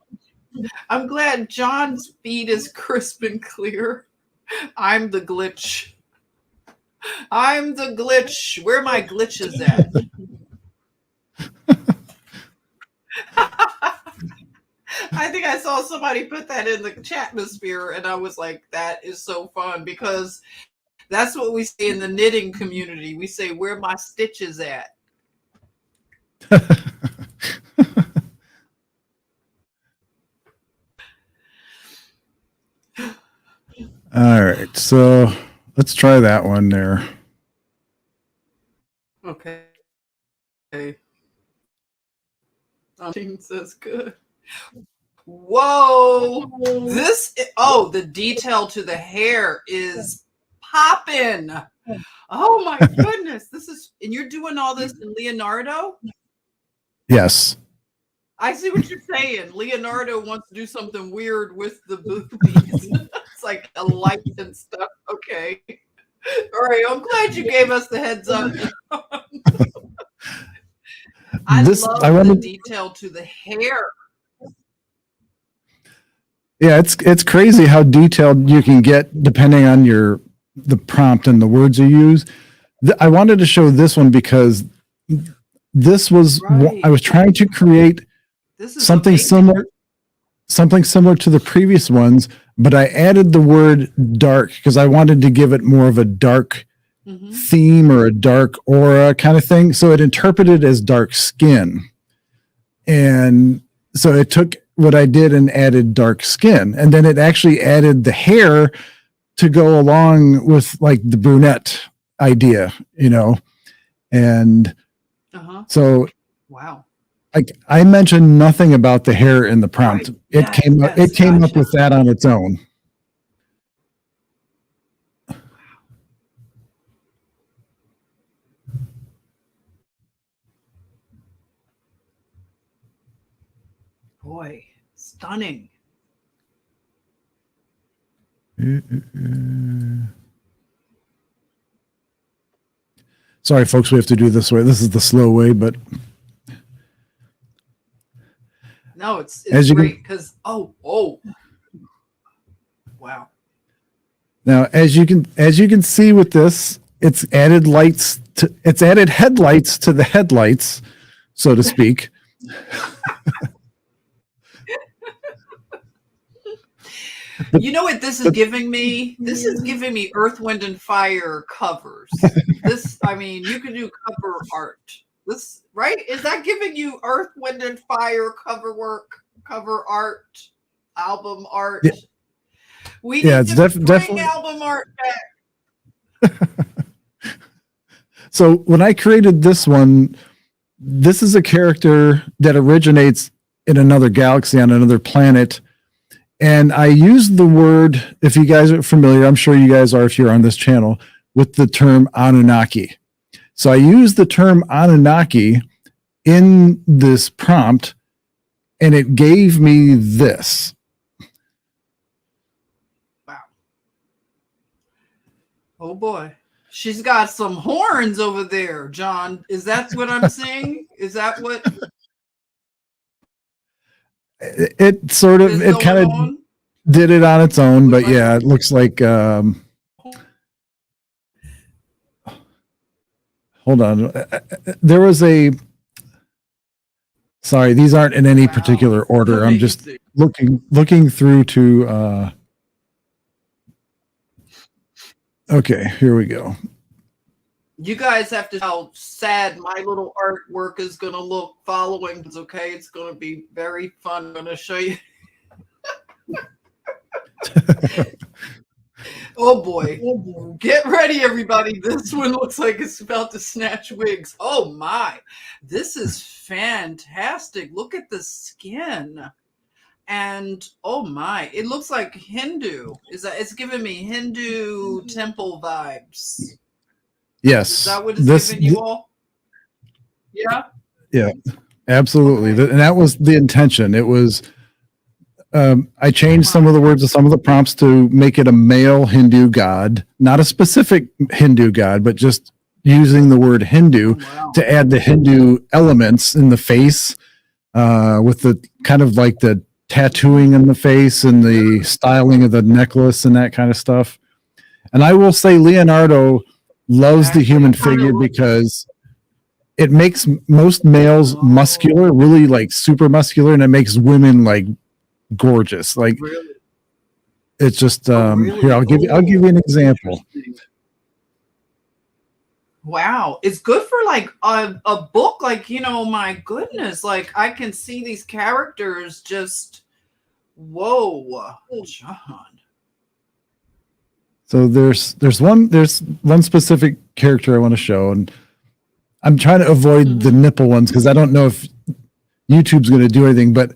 I'm glad John's feed is crisp and clear. I'm the glitch. Where are my glitches at? I think I saw somebody put that in the chatmosphere, and I was like, that is so fun, because that's what we say in the knitting community. We say, where are my stitches at? All right, so let's try that one there. Okay. Says good. Whoa! The detail to the hair is popping. Oh my goodness. And you're doing all this in Leonardo? Yes. I see what you're saying. Leonardo wants to do something weird with the boobies. It's like a light and stuff. Okay. All right. I'm glad you gave us the heads up. I love the detail to the hair. Yeah, it's crazy how detailed you can get depending on the prompt and the words you use. I wanted to show this one because this was I was trying to create something similar to the previous ones, but I added the word dark because I wanted to give it more of a dark theme or a dark aura kind of thing. So it interpreted as dark skin. And so it took what I did and added dark skin. And then it actually added the hair to go along with like the brunette idea, and so wow. I mentioned nothing about the hair in the prompt. Right. It came up with that on its own. Boy, stunning. Sorry, folks, we have to do this way. This is the slow way, but no, it's great because wow. Now, as you can see with this, it's added headlights to the headlights, so to speak. You know what this is giving me? This is giving me Earth, Wind, and Fire covers. You can do cover art. This, right? Is that giving you Earth, Wind, and Fire cover art, album art? Yeah. We need to bring album art back. So when I created this one, this is a character that originates in another galaxy on another planet. And I used the word, if you guys are familiar, I'm sure you guys are if you're on this channel, with the term Anunnaki. So I used the term Anunnaki in this prompt, and it gave me this. Wow. Oh boy. She's got some horns over there, John. Is that what I'm seeing? Is that what... It sort of, it kind of did it on its own, but yeah, it looks like, hold on. There was sorry, these aren't in any particular order. I'm just looking through to, okay, here we go. You guys have to how sad my little artwork is going to look following. It's okay. It's going to be very fun. I'm going to show you. Oh boy. Get ready, everybody. This one looks like it's about to snatch wigs. Oh my. This is fantastic. Look at the skin. And oh my, it looks like Hindu. It's giving me Hindu temple vibes. Yes. Is that what it's giving you all? Yeah. Yeah, absolutely. Okay. And that was the intention. It was, I changed some of the words of some of the prompts to make it a male Hindu god, not a specific Hindu god, but just using the word Hindu to add the Hindu elements in the face, with the kind of like the tattooing in the face and the styling of the necklace and that kind of stuff. And I will say Leonardo loves the human figure because it makes most males muscular, really like super muscular, and it makes women like gorgeous. Like it's just here, I'll give you an example. Wow, it's good for like a book, like, my goodness, like I can see these characters just whoa, John. So there's one specific character I want to show, and I'm trying to avoid the nipple ones because I don't know if YouTube's going to do anything, but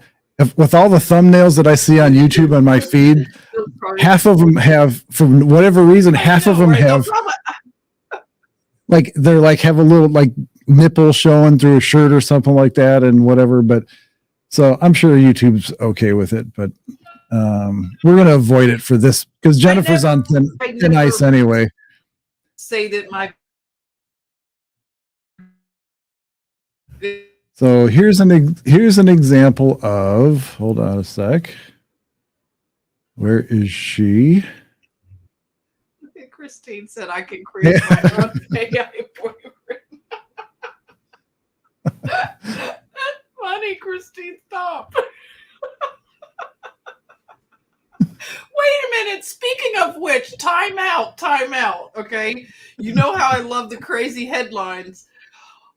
with all the thumbnails that I see on YouTube on my feed, half of them have, for whatever reason, half of them have like they're like have a little like nipple showing through a shirt or something like that and whatever. But so I'm sure YouTube's okay with it, but we're gonna avoid it for this because Jennifer's on thin ice anyway. Say that my So here's an example of, hold on a sec. Where is she? Christine said I can create my own AI boyfriend. That's funny, Christine. Stop. Wait a minute. Speaking of which, time out. Okay. You know how I love the crazy headlines.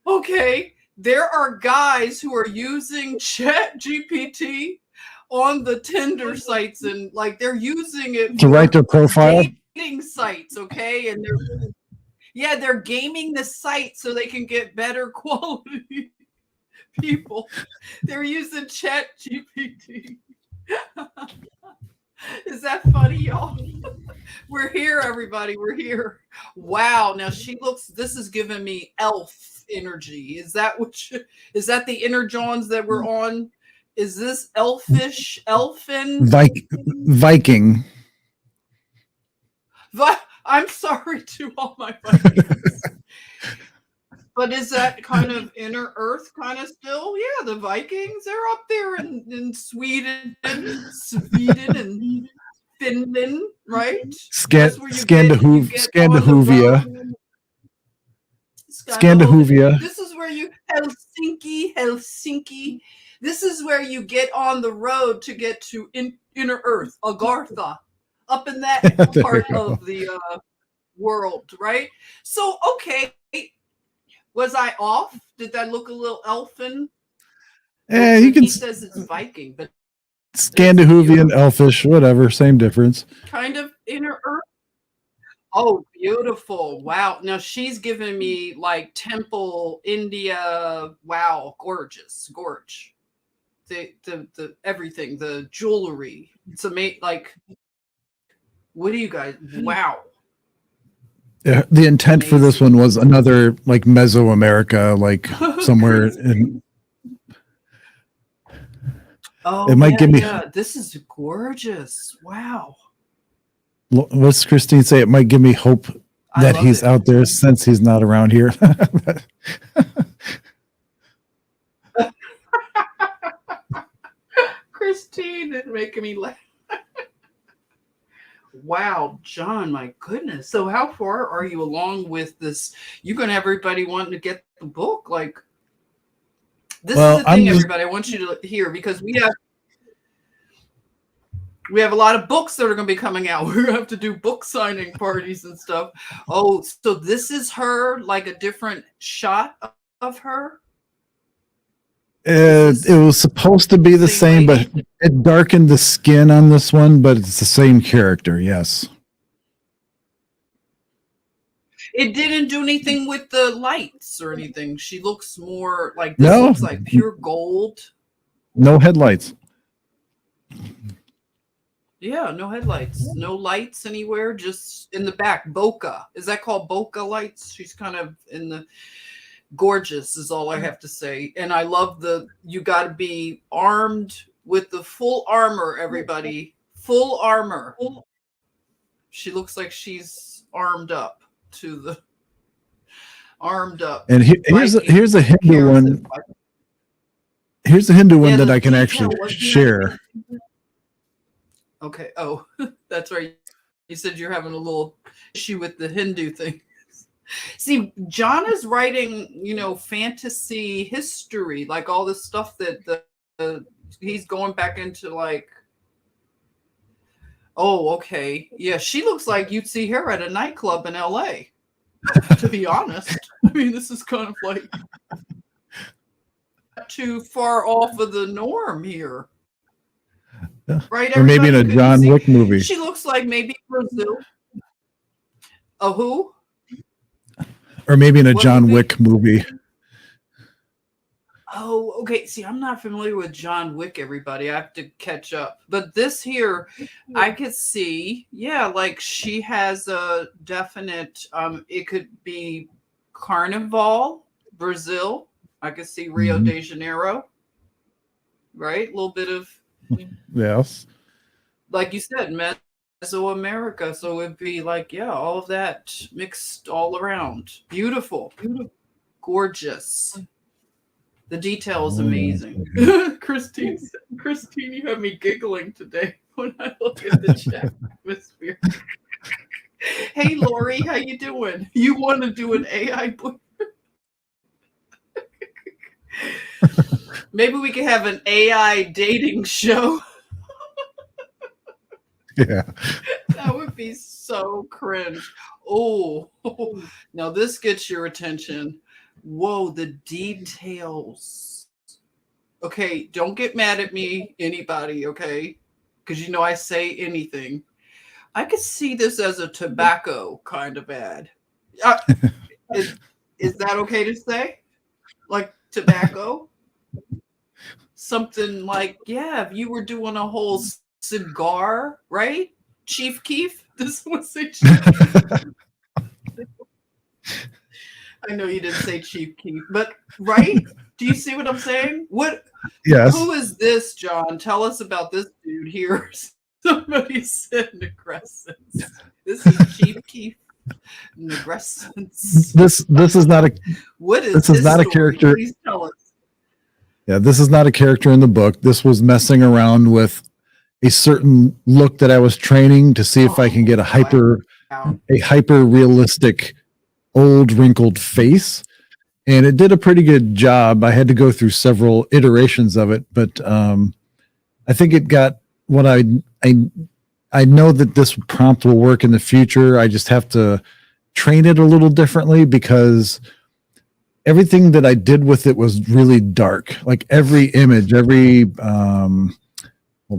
Okay. There are guys who are using Chat GPT on the Tinder sites and like they're using it to write their profile. Dating sites, okay? And they're gaming the site so they can get better quality people. They're using Chat GPT. Is that funny, y'all? We're here, everybody. We're here. Wow. Now this is giving me elf energy. Is that is that the inner Johns that we're on? Is this elfish, elfin? Viking. I'm sorry to all my Vikings. But is that kind of inner earth kind of still? Yeah, the Vikings, they're up there in Sweden and Finland, right? Scandinavia. This is where you Helsinki. This is where you get on the road to get to inner earth, Agartha, up in that part of the world, right? So, okay. Was I off? Did that look a little elfin? He says it's Viking, but Scandinavian, elfish, whatever, same difference. Kind of inner earth. Oh, beautiful. Wow. Now she's giving me like temple, India. Wow, gorgeous. Gorge. The everything, the jewelry. It's amazing. Like, what do you guys? Wow. The intent for this one was another like Mesoamerica, like somewhere in. Oh, it might give me. This is gorgeous. Wow. What's Christine say? It might give me hope that he's out there since he's not around here. Christine is making me laugh. Wow, John, my goodness. So how far are you along with this? You're going to have everybody wanting to get the book? Like, this is the thing, everybody. I want you to hear because we have a lot of books that are going to be coming out. We're going to have to do book signing parties and stuff. Oh, so this is her, like a different shot of her? It was supposed to be the same, but it darkened the skin on this one, but it's the same character, yes. It didn't do anything with the lights or anything. She looks more like this looks like pure gold. No headlights. Yeah, no headlights. No lights anywhere, just in the back. Bokeh. Is that called bokeh lights? She's kind of in the gorgeous is all I have to say. And I love you got to be armed with the full armor, everybody. Full armor. She looks like she's armed up to the armed up. And here's a Hindu one. Here's the Hindu one that I can actually share. Okay. Oh, that's right. You said you're having a little issue with the Hindu thing. See, John is writing, fantasy history, like all this stuff that he's going back into like, oh, okay. Yeah, she looks like you'd see her at a nightclub in LA, to be honest. I mean, this is kind of like not too far off of the norm here. Yeah. Right? Or maybe in a John Wick movie. She looks like maybe Brazil. A who? Or maybe in a John Wick movie. Oh, okay. See, I'm not familiar with John Wick, everybody. I have to catch up. But this here, I could see, yeah, like she has a definite, it could be Carnival, Brazil. I could see Rio Mhm. de Janeiro, right? A little bit of, Yes. like you said, Mesoamerica. So it'd be like, yeah, all of that mixed all around. Beautiful, gorgeous. The detail is amazing. Christine, you have me giggling today when I look at the chat atmosphere. Hey, Lori, how you doing? You want to do an AI book? Maybe we could have an AI dating show. Yeah. That would be so cringe. Oh, now this gets your attention. Whoa, the details. Okay, don't get mad at me, anybody, okay? Because you know I say anything. I could see this as a tobacco kind of ad. Is that okay to say? Like tobacco? Something like, yeah, if you were doing a whole cigar, right? Chief Keef? This was say Chief Keef. I know you didn't say Chief Keef, but right? Do you see what I'm saying? Yes. Who is this, John? Tell us about this dude here. Somebody said Negrescence. This is Chief Keef. Negrescence. This is not a What is this is not story? a character. Please tell us. Yeah, this is not a character in the book. This was messing around with a certain look that I was training to see if I can get a hyper realistic old wrinkled face. And it did a pretty good job. I had to go through several iterations of it, but I think it got what I know that this prompt will work in the future. I just have to train it a little differently because everything that I did with it was really dark. Like every image, hold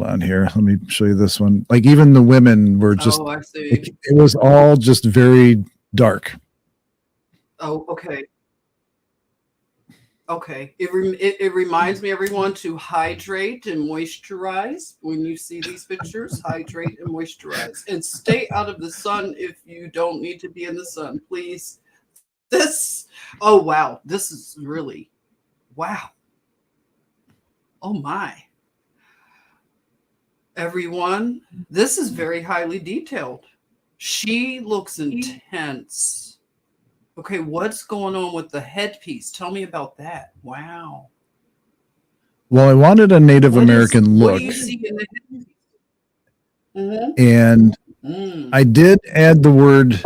on here. Let me show you this one. Like even the women were just, I see. It was all just very dark. Oh, okay. Okay. It reminds me, everyone, to hydrate and moisturize when you see these pictures. Hydrate and moisturize. And stay out of the sun if you don't need to be in the sun, please. Oh, wow. This is really, wow. Oh, my. Everyone, this is very highly detailed. She looks intense. Okay, what's going on with the headpiece? Tell me about that. Wow. Well, I wanted a Native American look. What do you see in the headpiece? And I did add the word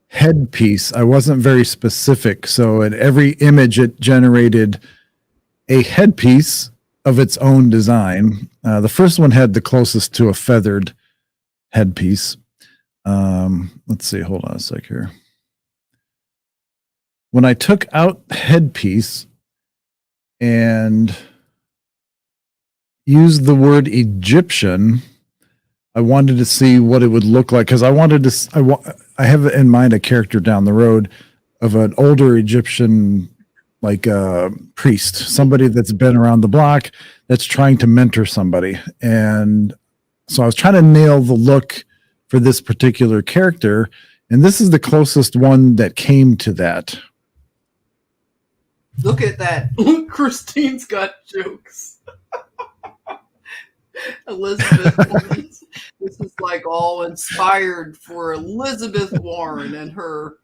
headpiece. I wasn't very specific. So at every image, it generated a headpiece of its own design. The first one had the closest to a feathered headpiece. Let's see. Hold on a sec here. When I took out headpiece and used the word Egyptian, I wanted to see what it would look like because I wanted to. I have in mind a character down the road of an older Egyptian, like a priest, somebody that's been around the block that's trying to mentor somebody. And so I was trying to nail the look for this particular character, and this is the closest one that came to that. Look at that. Christine's got jokes. Elizabeth Warren. This is like all inspired for Elizabeth Warren and her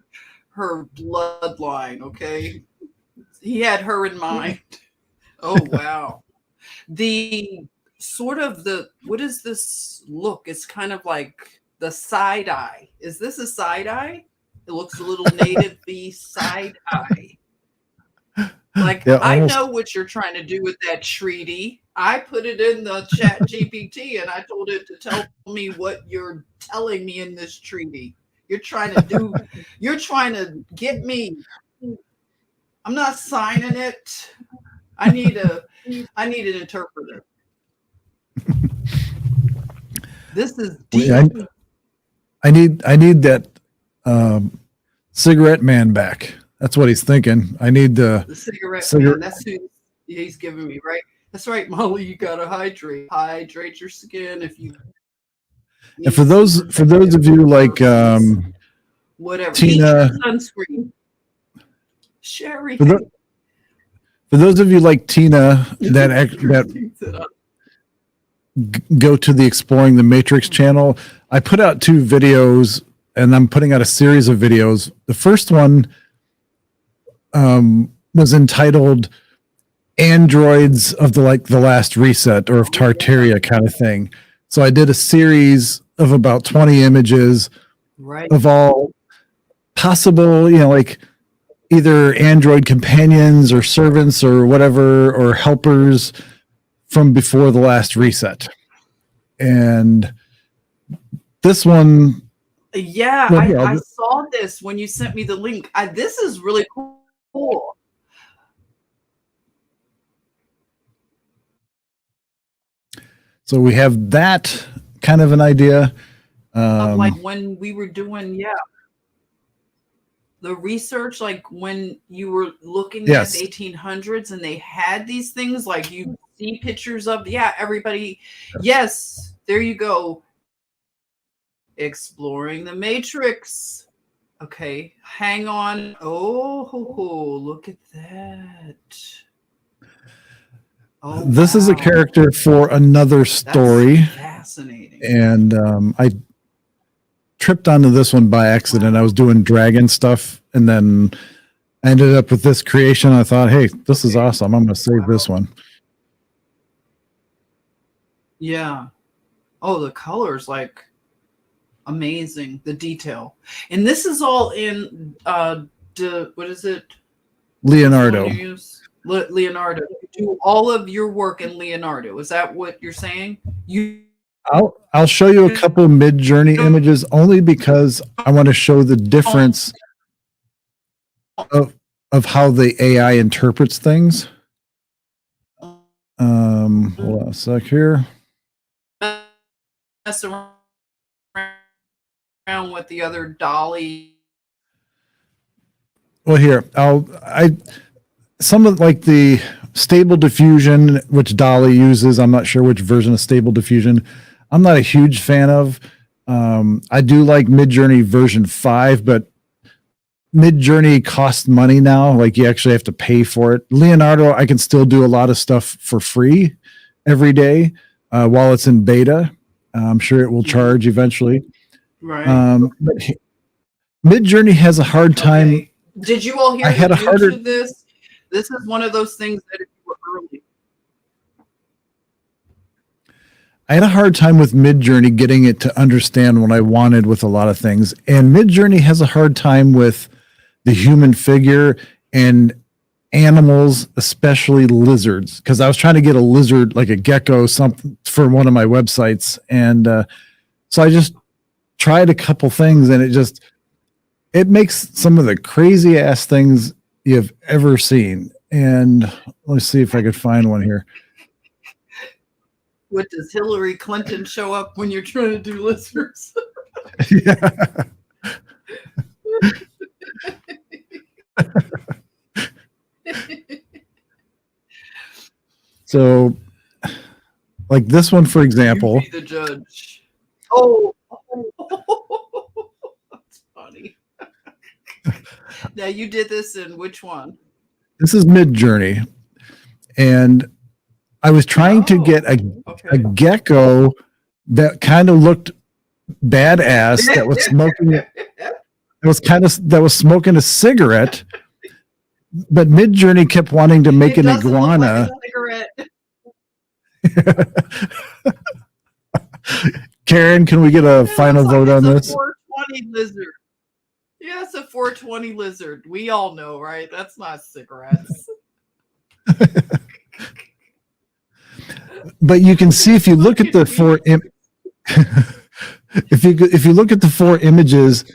bloodline, okay? He had her in mind. Oh, wow. The sort of what is this look? It's kind of like the side eye. Is this a side eye? It looks a little native-y side eye. Like, yeah, I know what you're trying to do with that treaty. I put it in the chat GPT and I told it to tell me what you're telling me in this treaty. You're trying to get me. I'm not signing it. I need an interpreter. This is deep. I need that cigarette man back. That's what he's thinking. I need the cigarette man. That's who He's giving me, right? That's right, Molly. You gotta hydrate your skin if you. And for those of you like whatever, Tina, sunscreen. Sherry. For those of you like Tina that go to the Exploring the Matrix channel, I put out 2 videos, and I'm putting out a series of videos. The first one was entitled "Androids of the Last Reset" or of Tartaria kind of thing. So I did a series of about 20 images of all possible, like either android companions or servants or whatever, or helpers from before the last reset. And this one, yeah, I saw this when you sent me the link. This is really cool. So we have that kind of an idea. Like when we were doing, the research, like when you were looking at the 1800s and they had these things, like you see pictures of, everybody. Yes, there you go. Exploring the Matrix. Okay, hang on. Oh, look at that. Oh, this is a character for another story. That's fascinating. And I tripped onto this one by accident. I was doing dragon stuff, and then I ended up with this creation. I thought, hey, this is awesome. I'm going to save this one. Yeah. Oh, the colors, like amazing. The detail. And this is all in what is it? Leonardo. Leonardo. You do all of your work in Leonardo. Is that what you're saying? I'll show you a couple Mid-Journey images only because I want to show the difference of how the AI interprets things. Hold on a sec here. Mess around with the other Dolly. Well, here some of like the Stable Diffusion, which Dolly uses. I'm not sure which version of Stable Diffusion. I'm not a huge fan of. I do like Mid-Journey version 5, but Mid-Journey costs money now. Like you actually have to pay for it. Leonardo, I can still do a lot of stuff for free every day while it's in beta. I'm sure it will charge eventually. Right. But Mid-Journey has a hard time. Okay. Did you all hear to this? This is one of those things that if you were early. I had a hard time with Mid-Journey getting it to understand what I wanted with a lot of things. And Mid-Journey has a hard time with the human figure and animals, especially lizards. Because I was trying to get a lizard, like a gecko, something for one of my websites. And so I just tried a couple things, and it makes some of the crazy ass things you've ever seen. And let's see if I could find one here. What, does Hillary Clinton show up when you're trying to do lizards? Yeah. So, like this one, for example. You be the judge. Oh, that's funny. Now you did this in which one? This is Mid-Journey, and I was trying to get a gecko that kind of looked badass that was smoking it. That was smoking a cigarette, but Mid-Journey kept wanting to make an iguana. Karen, can we get a final vote on this? 420 lizard. Yeah, it's a 420 lizard. We all know, right? That's not cigarettes. But you can see if you look at the if you look at the 4 images,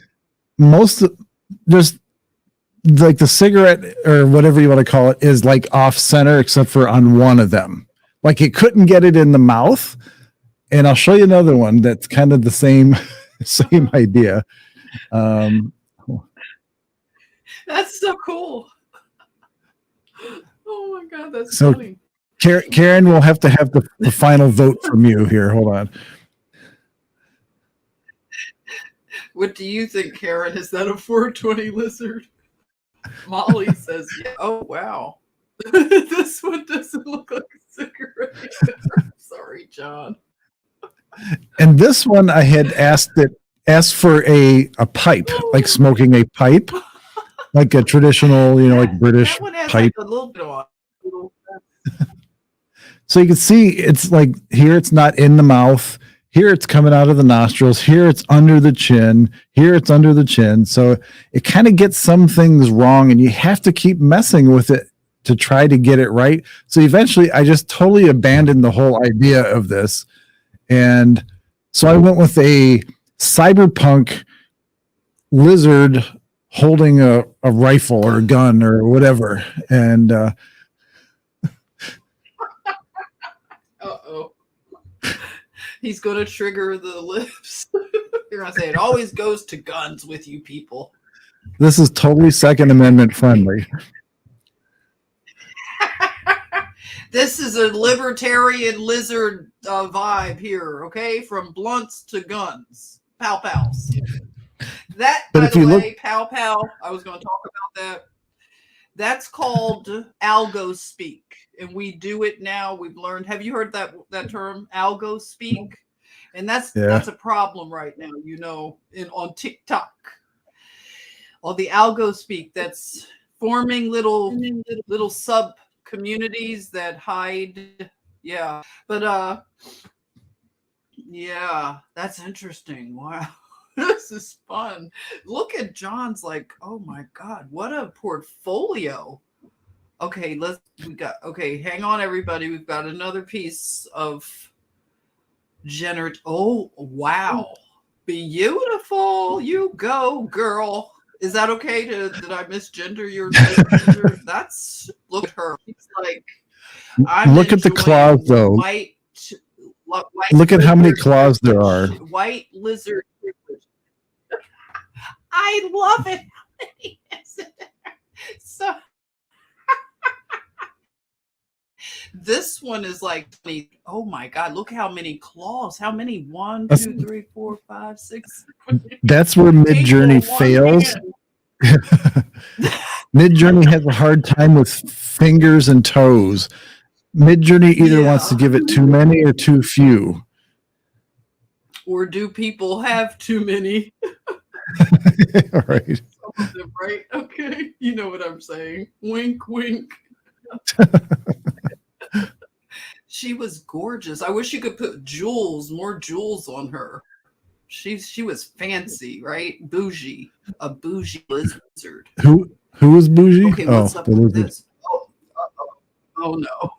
there's like the cigarette or whatever you want to call it is like off center, except for on one of them. Like it couldn't get it in the mouth. And I'll show you another one that's kind of the same idea. That's so cool. Oh my God, that's So- funny. Karen will have to have the final vote from you here. Hold on. What do you think, Karen? Is that a 420 lizard? Molly says, yeah. Oh, wow. This one doesn't look like a cigarette. Sorry, John. And this one I had asked for a pipe, like smoking a pipe, like a traditional, like British That one has pipe. like a little bit on. So you can see it's like here it's not in the mouth. Here it's coming out of the nostrils. Here it's under the chin. Here it's under the chin. So it kind of gets some things wrong, and you have to keep messing with it to try to get it right. So eventually I just totally abandoned the whole idea of this. And so I went with a cyberpunk lizard holding a rifle or a gun or whatever. And Uh-oh. He's going to trigger the lips. You're going to say it always goes to guns with you people. this is totally Second Amendment friendly. This is a libertarian lizard vibe here, okay? From blunts to guns. Pow pows. That, But by if the you way, look- pow pow, I was going to talk about that. That's called algo speak. And we do it now. We've learned. Have you heard that term, algo speak? And that's a problem right now, on TikTok. All the algo speak that's forming little sub communities that hide. Yeah. But yeah, that's interesting. Wow. This is fun. Look at John's like, oh my God, what a portfolio. Okay, hang on everybody. We've got another piece of oh wow. Beautiful. You go, girl. Is that okay? Did I misgender your gender? Look at her. She's like, Look at the claws, though. White Look at how many lizard claws there privilege. are. White lizard privilege. I love it. So this one is like, oh my God, look how many claws. How many? 1, 2, 3, 4, 5, 6. That's where Midjourney fails. Midjourney has a hard time with fingers and toes. Midjourney either wants to give it too many or too few. Or do people have too many? All right. Some of them, right? Okay. You know what I'm saying. Wink, wink. She was gorgeous. I wish you could put more jewels on her. She was fancy, right? Bougie. A bougie lizard. Who is bougie? Okay, what's up the with lizard. this? Oh no.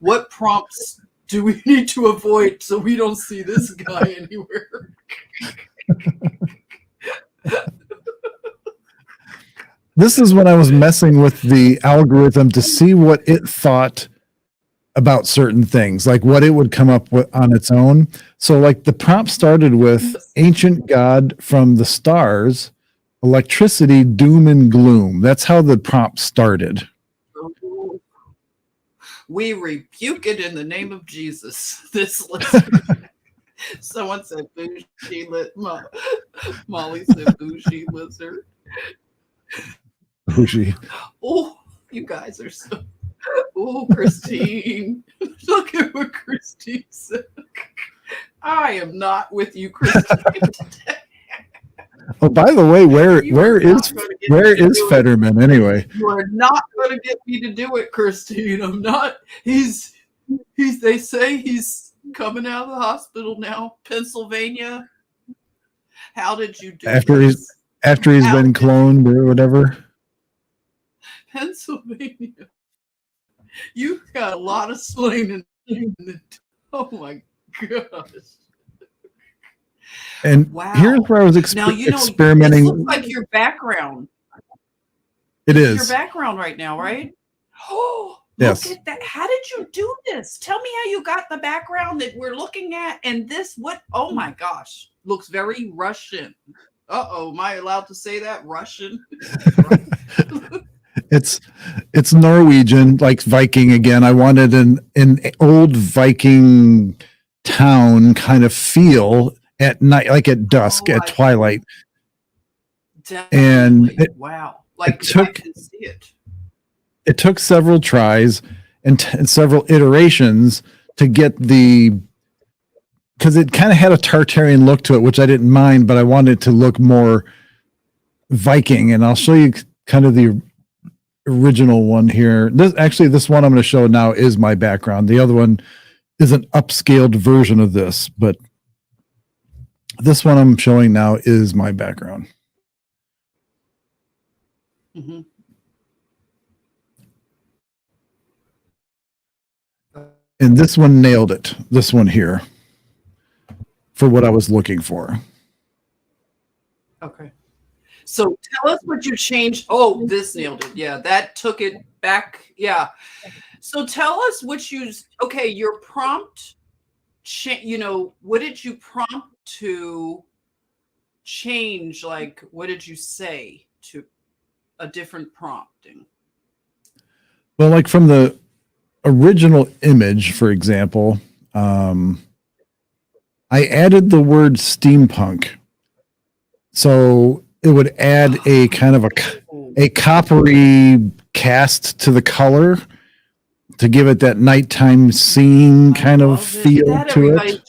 What prompts do we need to avoid so we don't see this guy anywhere? This is when I was messing with the algorithm to see what it thought about certain things, like what it would come up with on its own. So like the prompt started with ancient god from the stars, electricity, doom and gloom. That's how the prompt started. We rebuke it in the name of Jesus. This lizard. Someone said bougie Molly said bougie lizard. Bougie. Oh, you guys are so. Oh, Christine. Look at what Christine said. I am not with you, Christine. Oh, by the way, where is Fetterman anyway? You are not going to get me to do it, Christine. I'm not. They say he's coming out of the hospital now, Pennsylvania. How did you do After this? he's been cloned or whatever. Pennsylvania. You got a lot of slang in the. Oh my gosh. And Wow. here's where I was experimenting. This looks like your background. It This is is. your background right now, right? Oh, Yes. look at that. How did you do this? Tell me how you got the background that we're looking at. And this, oh my gosh, looks very Russian. Uh-oh, am I allowed to say that? Russian? It's Norwegian, like Viking again. I wanted an old Viking town kind of feel at night, like at dusk, Oh, at twilight. And definitely. Wow. Like I can see it. it took several tries and several iterations to get because it kind of had a Tartarian look to it, which I didn't mind, but I wanted it to look more Viking. And I'll show you kind of the original one here. This one I'm going to show now is my background. The other one is an upscaled version of this, but this one I'm showing now is my background. Mm-hmm. And this one nailed it. This one here for what I was looking for. Okay. So tell us what you changed. Oh, this nailed it. Yeah, that took it back. Yeah. So tell us what okay, your prompt, what did you prompt to change? Like, what did you say to a different prompting? Well, like from the original image, for example, I added the word steampunk. So it would add a kind of a coppery cast to the color to give it that nighttime scene kind of feel to it.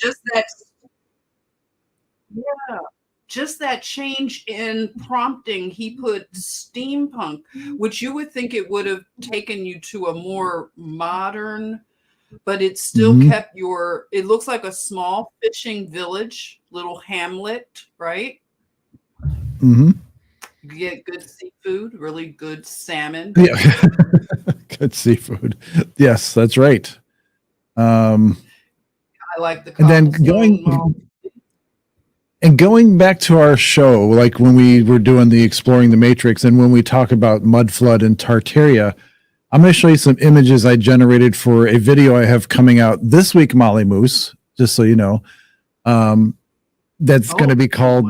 Just that change in prompting, he put steampunk, which you would think it would have taken you to a more modern, but it still kept it looks like a small fishing village, little hamlet, right? Mm-hmm. You get good seafood, really good salmon. Yeah. Good seafood. Yes, that's right. I like the and then going back to our show, like when we were doing the Exploring the Matrix, and when we talk about mud flood and Tartaria, I'm going to show you some images I generated for a video I have coming out this week, Molly Moose, just so you know. That's going to be called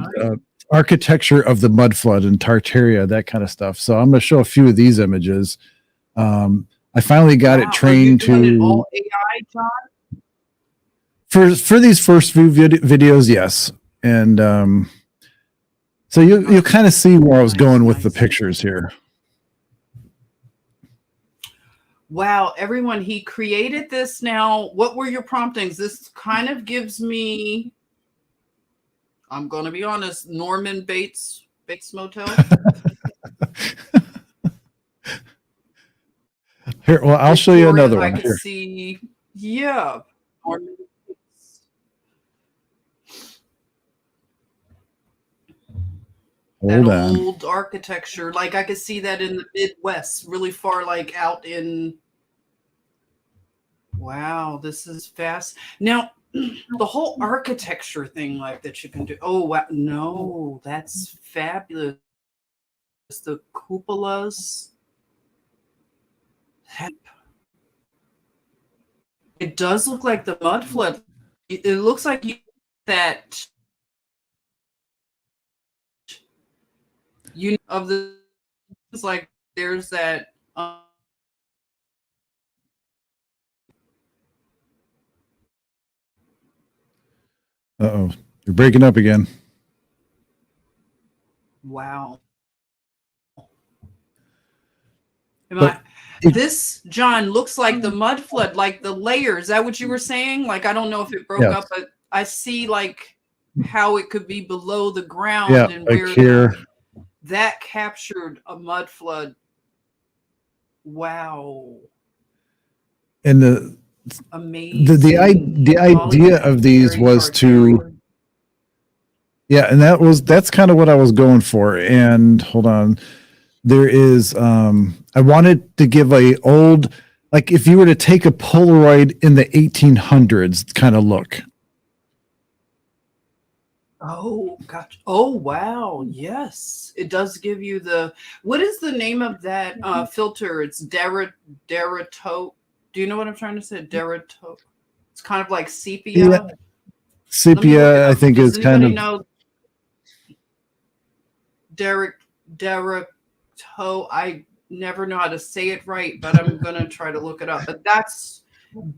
Architecture of the Mud Flood and Tartaria, that kind of stuff. So I'm going to show a few of these images. I finally got it trained to all AI, John? For these first few videos, yes. And so you'll kind of see where I was going with the pictures here. Wow, everyone, he created this now. What were your promptings? This kind of gives me, I'm going to be honest, Norman Bates Motel. Here, well, I'll show you another one. I can see, yeah. Norman Bates. Hold on. Old architecture, like I could see that in the Midwest, really far, like out in. Wow, this is fast. Now, the whole architecture thing, like that you can do. Oh, wow. No, that's fabulous. The cupolas. It does look like the mud flood. It looks like that of the, it's like there's that. Uh-oh, you're breaking up again. Wow. This, John, looks like the mud flood, like the layers. Is that what you were saying? Like, I don't know if it broke up, but I see like how it could be below the ground and like where here. That captured a mud flood. Wow. And amazing. The idea of these was to, and that's kind of what I was going for. And hold on, there is I wanted to give a old, like if you were to take a Polaroid in the 1800s kind of look. Oh, gotcha. Oh, wow. Yes. It does give you what is the name of that filter? It's Derato. Do you know what I'm trying to say? Derato. It's kind of like sepia. Yeah. Sepia, I think, is kind of. Know Derato. never know how to say it right, but I'm going to try to look it up. But that's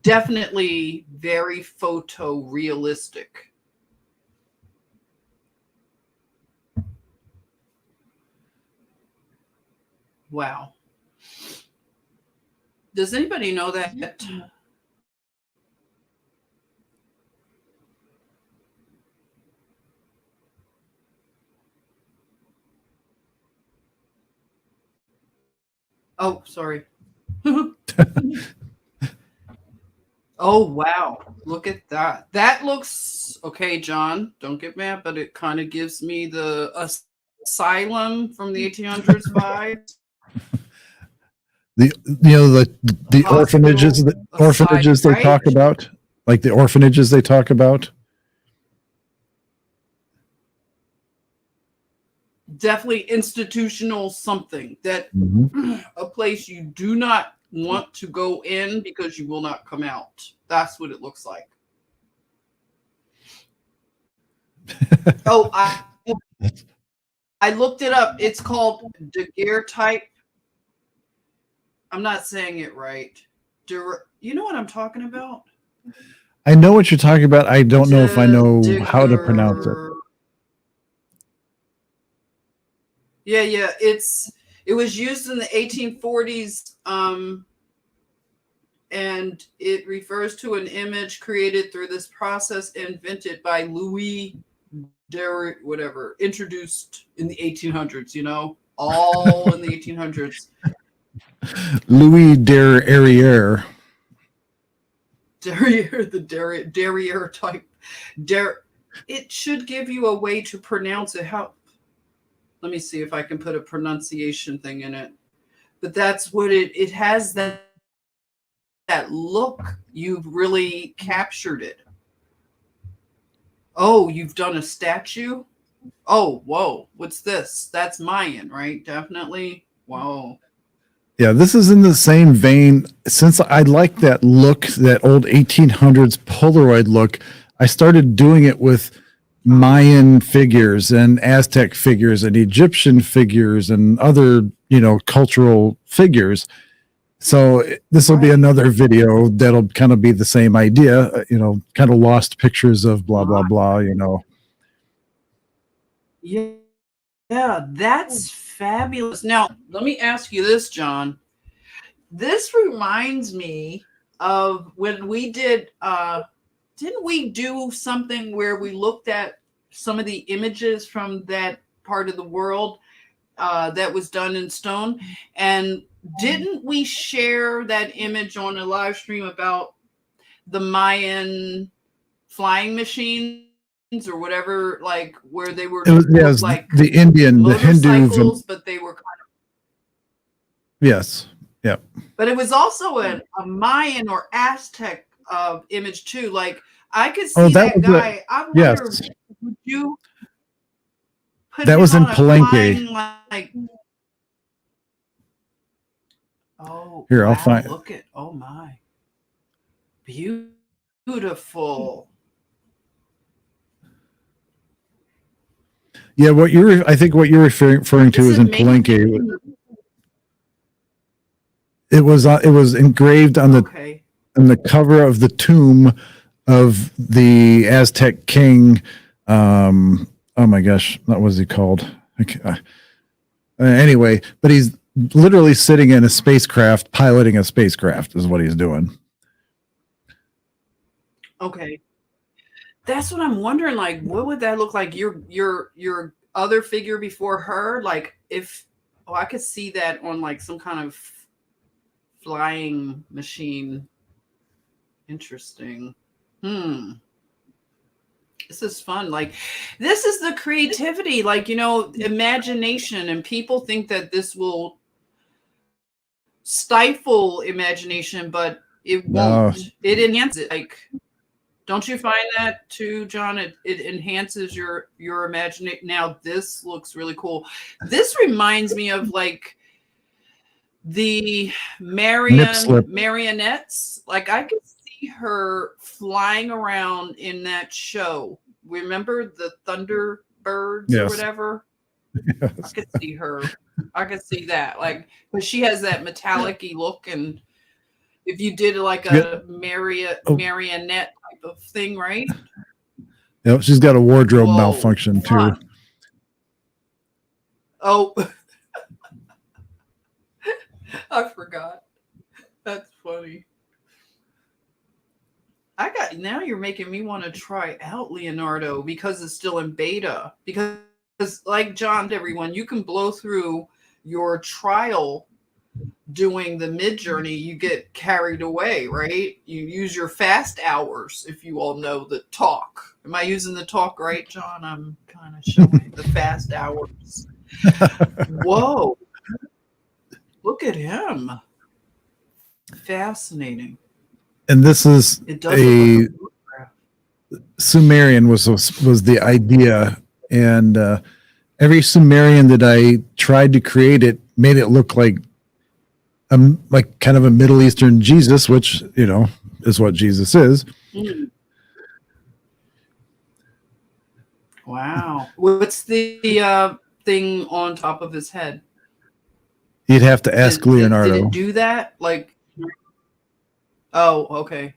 definitely very photorealistic. Wow. Does anybody know that? Oh, sorry. Oh, wow. Look at that. That looks okay, John. Don't get mad, but it kind of gives me the asylum from the 1800s vibes. The orphanages, Hospital they talk right? about, like the orphanages they talk about. Definitely institutional something that Mhm. a place you do not want to go in because you will not come out. That's what it looks like. Oh, I looked it up. It's called daguerreotype. I'm not saying it right. You know what I'm talking about? I know what you're talking about. I don't know if I know how to pronounce it. Yeah. It was used in the 1840s, and it refers to an image created through this process invented by Louis whatever, introduced in the 1800s. All in the 1800s. Louis Derriere. Derriere type. It should give you a way to pronounce it. Let me see if I can put a pronunciation thing in it. But that's what it has, that look. You've really captured it. Oh, you've done a statue? Oh, whoa. What's this? That's Mayan, right? Definitely. Whoa. Yeah, this is in the same vein. Since I like that look, that old 1800s Polaroid look, I started doing it with Mayan figures and Aztec figures and Egyptian figures and other, cultural figures. So this will be another video that'll kind of be the same idea, kind of lost pictures of blah, blah, blah, Yeah, that's fabulous. Now, let me ask you this, John. This reminds me of when we didn't we do something where we looked at some of the images from that part of the world that was done in stone? And didn't we share that image on a live stream about the Mayan flying machines or whatever, like where they were like the Indian, the Hindu, but they were kind of, yes, yeah. But it was also a Mayan or Aztec image too. Like I could see that guy. I wonder, would you put that him was on in Palenque. like, oh, here, wow, I'll find. Look at, oh my, beautiful. Yeah, I think what you're referring to is in Palenque. It was engraved on the cover of the tomb of the Aztec king. Oh my gosh, what was he called? Anyway, but he's literally sitting in a spacecraft, piloting a spacecraft is what he's doing. Okay. That's what I'm wondering. Like, what would that look like? Your other figure before her? Like, I could see that on like some kind of flying machine. Interesting. This is fun. Like, this is the creativity, like, imagination, and people think that this will stifle imagination, but it won't. It enhances it. Like, don't you find that too, John? It enhances your imagination. Now, this looks really cool. This reminds me of like the marionettes. Like I could see her flying around in that show. Remember the Thunderbirds or whatever? I could see her. I could see that. Like, but she has that metallic-y look, and if you did like a Oh, marionette type of thing, right? yep, she's got a wardrobe Whoa, malfunction too. fun. Oh, I forgot. That's funny. Now you're making me want to try out Leonardo because it's still in beta. Because like John, everyone, you can blow through your trial doing the mid journey, you get carried away, right? You use your fast hours, if you all know the talk. Am I using the talk right, John? I'm kind of showing the fast hours. Whoa, look at him. Fascinating. And this is It does look like a photograph. Sumerian was the idea, and every Sumerian that I tried to create it made it look like kind of a Middle Eastern Jesus, which is what Jesus is. Mm. Wow. What's the thing on top of his head? You'd have to ask Leonardo. Did it do that? Like, oh, okay.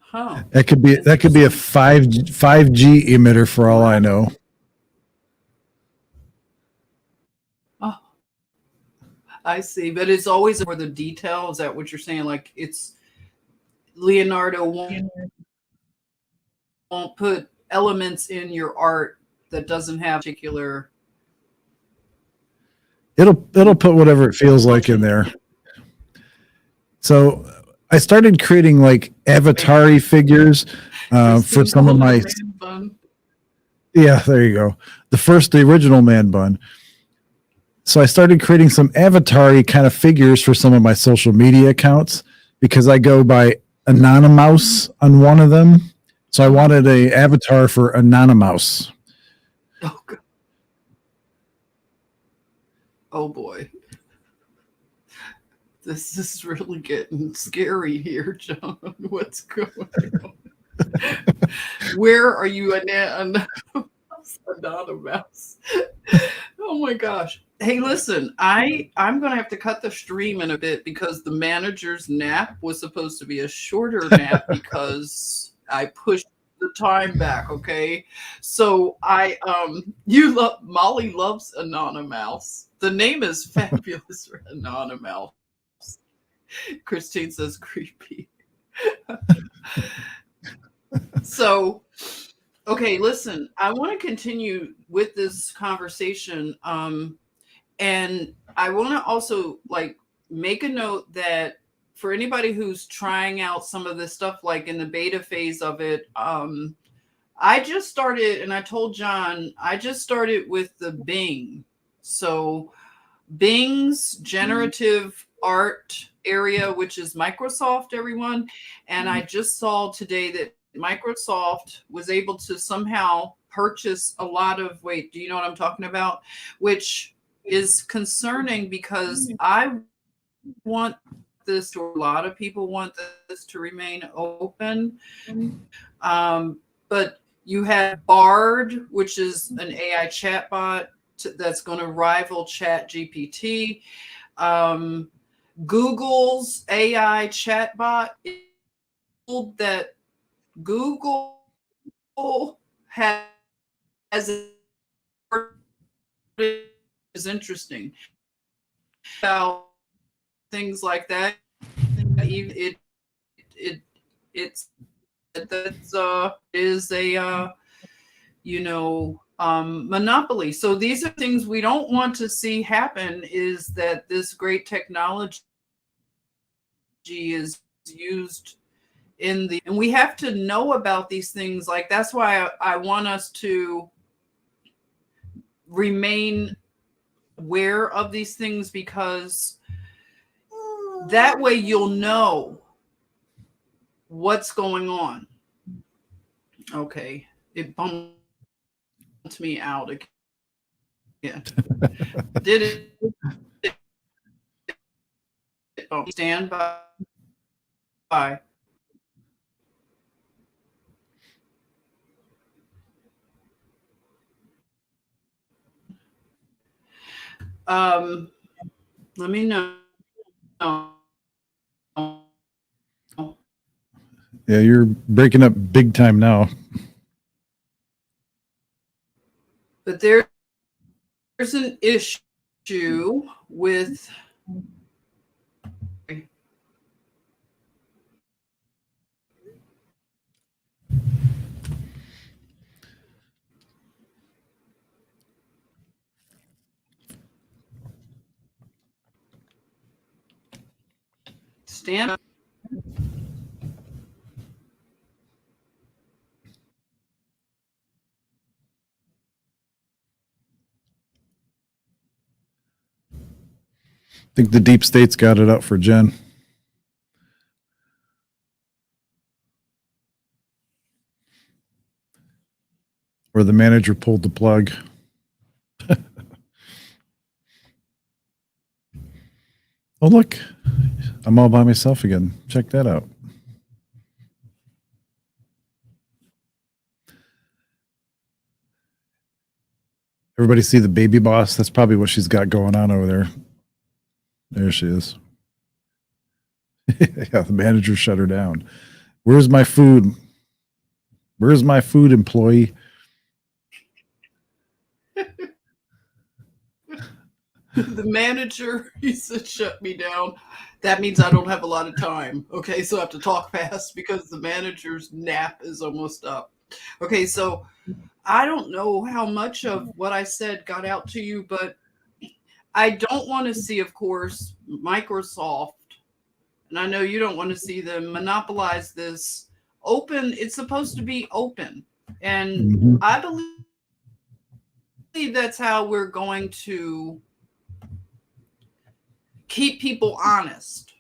Huh. That could be a 5G emitter for all I know. Oh, I see. But it's always for the detail. Is that what you're saying? Like, it's Leonardo won't put elements in your art that doesn't have particular. It'll put whatever it feels like in there. So I started creating like avatar figures for some of my. Yeah, there you go. The original man bun. So I started creating some avatar kind of figures for some of my social media accounts because I go by Anonymous on one of them. So I wanted a avatar for Anonymous. Oh, God. Oh boy. This is really getting scary here, John. What's going on? Where are you, Anonymous? Oh my gosh. Hey, listen, I'm going to have to cut the stream in a bit because the manager's nap was supposed to be a shorter nap because I pushed the time back, okay? So Molly loves Anonymous. The name is fabulous for Anonymous. Christine says creepy. So, okay, listen, I want to continue with this conversation. And I want to also like make a note that for anybody who's trying out some of this stuff, like in the beta phase of it, I just started, and I told John, I just started with the Bing. So Bing's generative art area, which is Microsoft, everyone. And I just saw today that Microsoft was able to somehow purchase a lot of, wait, do you know what I'm talking about? Which is concerning because I want this, or a lot of people want this to remain open. But you have Bard, which is an AI chatbot that's going to rival ChatGPT. Google's AI chatbot that Google has is interesting. About things like that, it's is a monopoly. So these are things we don't want to see happen, is that this great technology is used and we have to know about these things. Like, that's why I want us to remain aware of these things, because that way you'll know what's going on. Okay, it bumped me out again. Did it? Stand by. Bye. Let me know. Yeah, you're breaking up big time now. But there's an issue with stand up. I think the deep state's got it up for Jen. Or the manager pulled the plug. Oh, look. I'm all by myself again. Check that out. Everybody see the baby boss? That's probably what she's got going on over there. There she is. Yeah, the manager shut her down. Where's my food? Where's my food, employee? The manager, he said, shut me down. That means I don't have a lot of time. Okay, so I have to talk fast because the manager's nap is almost up. Okay, so I don't know how much of what I said got out to you, but I don't want to see, of course, Microsoft, and I know you don't want to see them monopolize this open. It's supposed to be open. And I believe that's how we're going to keep people honest.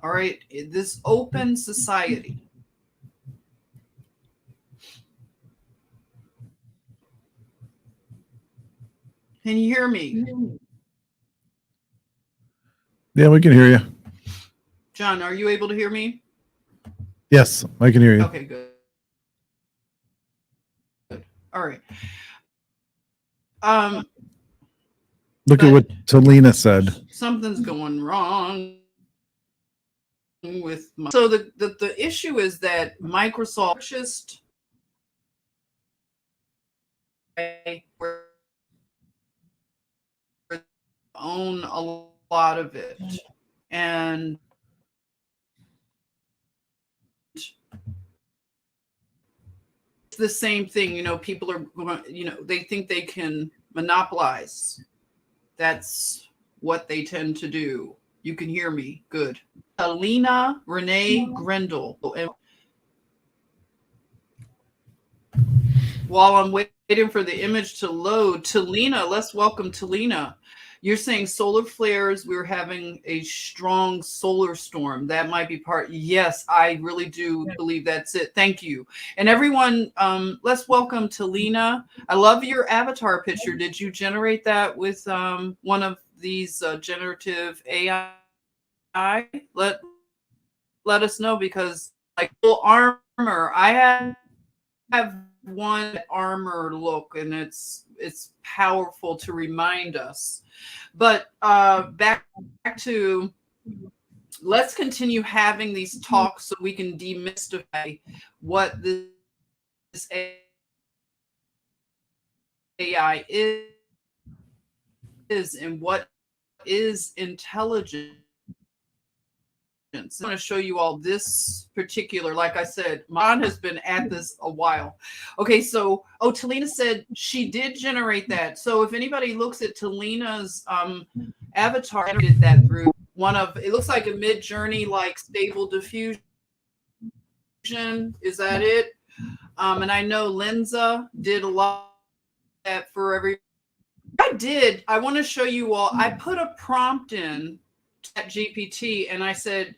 All right. This open society. Can you hear me? Yeah, we can hear you. John, are you able to hear me? Yes, I can hear you. Okay, good. All right. Look at what Talina said. Something's going wrong with my, so the issue is that Microsoft just own a lot of it, and it's the same thing. You know, people are going, you know, they think they can monopolize. That's what they tend to do. You can hear me. Good. Alina Renee Grendel. And while I'm waiting for the image to load, Talina, let's welcome Talina. You're saying solar flares, we're having a strong solar storm. That might be part. Yes, I really do believe that's it. Thank you. And everyone, let's welcome Talina. I love your avatar picture. Did you generate that with one of these generative AI? Let us know, because like full armor, I have one armor look, and it's powerful to remind us. But back to, let's continue having these talks so we can demystify what this AI is and what is intelligence. I want to show you all this particular, like I said, Mon has been at this a while. Okay, so, oh, Talina said she did generate that. So if anybody looks at Talina's avatar, I did that through one of, it looks like a Mid-Journey, like Stable Diffusion. Is that it? And I know Lenza did a lot of that for every. I want to show you all. I put a prompt in ChatGPT, and I said,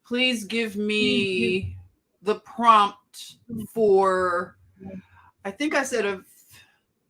please give me the prompt for, I think I said,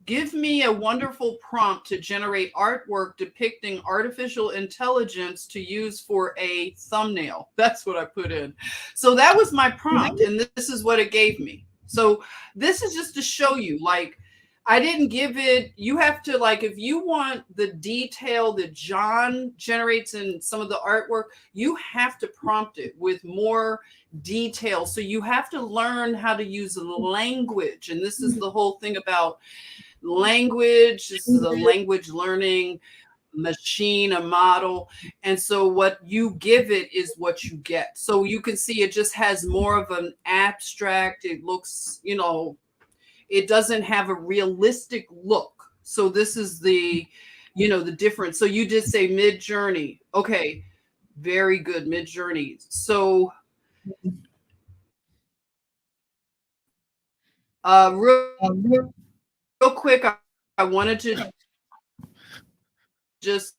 give me a wonderful prompt to generate artwork depicting artificial intelligence to use for a thumbnail. That's what I put in. So that was my prompt, and this is what it gave me. So this is just to show you, like, I didn't give it, you have to, like, if you want the detail that John generates in some of the artwork, you have to prompt it with more detail. So you have to learn how to use language. And this is the whole thing about language. This is a language learning machine, a model. And so what you give it is what you get. So you can see it just has more of an abstract, it looks, you know, it doesn't have a realistic look. So this is the, you know, the difference. So you did say Midjourney. Okay, very good, Midjourney. So real quick, I wanted to just,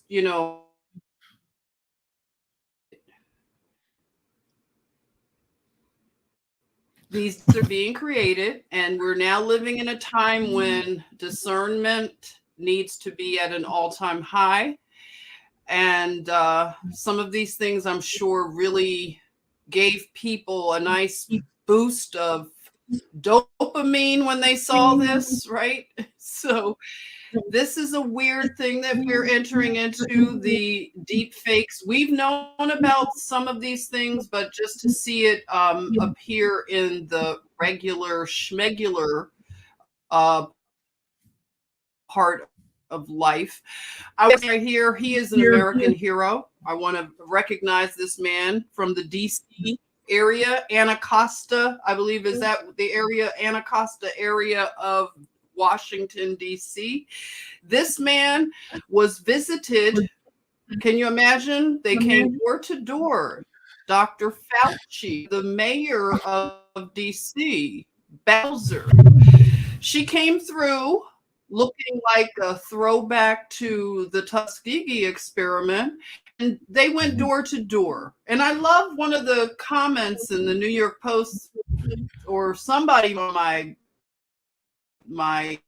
you know, these are being created, and we're now living in a time when discernment needs to be at an all-time high. And some of these things, I'm sure, really gave people a nice boost of dopamine when they saw this, right? So this is a weird thing that we're entering into, the deep fakes. We've known about some of these things, but just to see it appear in the regular schmegular part of life. I was right here. He is an American hero. I want to recognize this man from the DC area, Anacostia, I believe, is that the area, Anacostia area of Washington, D.C. This man was visited. Can you imagine? They came door to door. Dr. Fauci, the mayor of D.C., Bowser. She came through looking like a throwback to the Tuskegee experiment. And they went door to door. And I love one of the comments in the New York Post, or somebody on my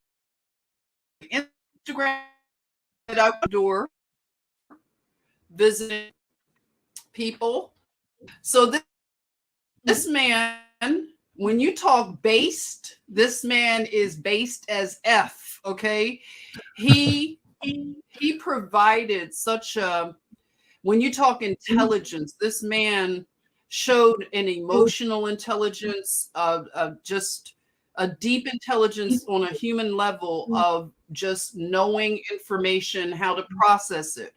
Instagram, that I went door visiting people. So this man, when you talk based, this man is based as F. Okay, he provided such a, when you talk intelligence, this man showed an emotional intelligence, just a deep intelligence on a human level of just knowing information, how to process it.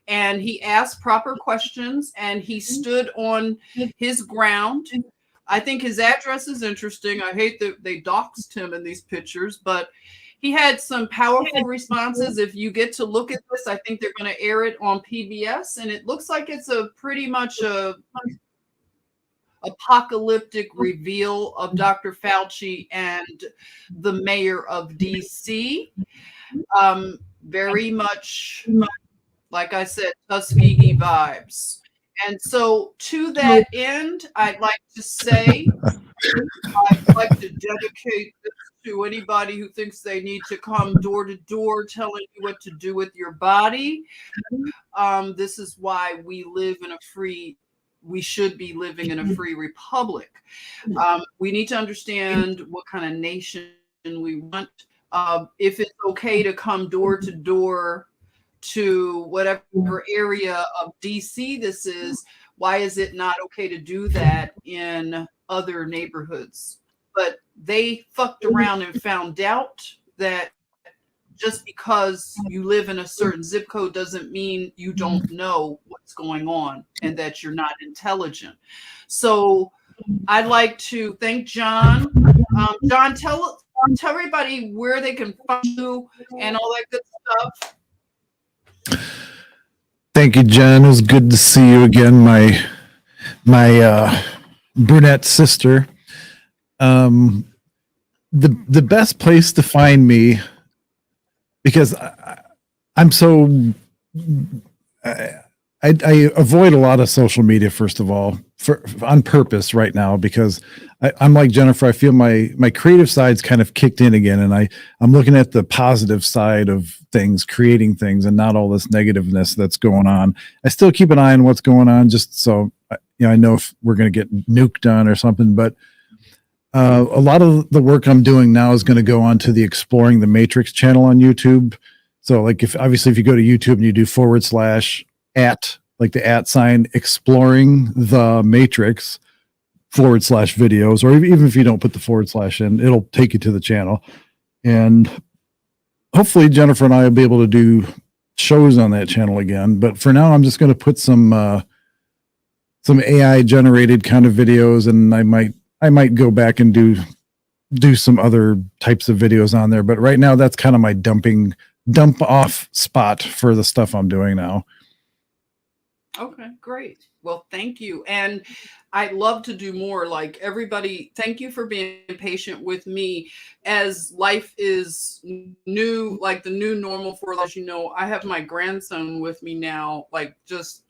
And he asked proper questions, and he stood on his ground. I think his address is interesting. I hate that they doxed him in these pictures, but he had some powerful responses. If you get to look at this, I think they're going to air it on PBS, and it looks like it's a pretty much a apocalyptic reveal of Dr. Fauci and the mayor of DC. Very much, like I said, Tuskegee vibes. And so to that end, I'd like to say, I'd like to dedicate this to anybody who thinks they need to come door to door telling you what to do with your body. This is why we live in a free, we should be living in a free republic. We need to understand what kind of nation we want. If it's okay to come door to door to whatever area of DC this is, why is it not okay to do that in other neighborhoods? But they fucked around and found out that just because you live in a certain zip code doesn't mean you don't know what's going on and that you're not intelligent. So I'd like to thank John. John, tell everybody where they can find you and all that good stuff. Thank you, Jen. It was good to see you again, my brunette sister. The best place to find me, because I'm so I avoid a lot of social media, first of all, on purpose right now, because I'm like Jennifer. I feel my creative side's kind of kicked in again, and I'm looking at the positive side of things, creating things, and not all this negativeness that's going on. I still keep an eye on what's going on, just so I know if we're going to get nuked on or something. But A lot of the work I'm doing now is going to go onto the Exploring the Matrix channel on YouTube. So like if you go to YouTube and you do / at, like the at sign, Exploring the Matrix / videos, or even if you don't put the / in, it'll take you to the channel. And hopefully Jennifer and I will be able to do shows on that channel again. But for now, I'm just going to put some AI generated kind of videos, and I might go back and do some other types of videos on there. But right now, that's kind of my dump off spot for the stuff I'm doing now. Okay, great. Well, thank you. And I'd love to do more. Like everybody, thank you for being patient with me as life is new, like the new normal for us. You know, I have my grandson with me now, like just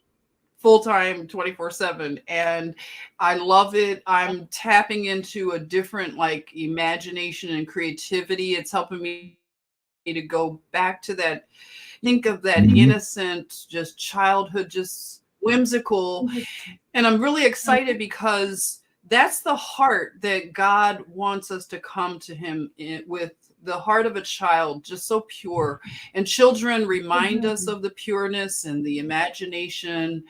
full-time 24/7, and I love it. I'm tapping into a different like imagination and creativity. It's helping me to go back to that, think of that innocent, just childhood, just whimsical. And I'm really excited because that's the heart that God wants us to come to him with, the heart of a child, just so pure. And children remind us of the pureness and the imagination.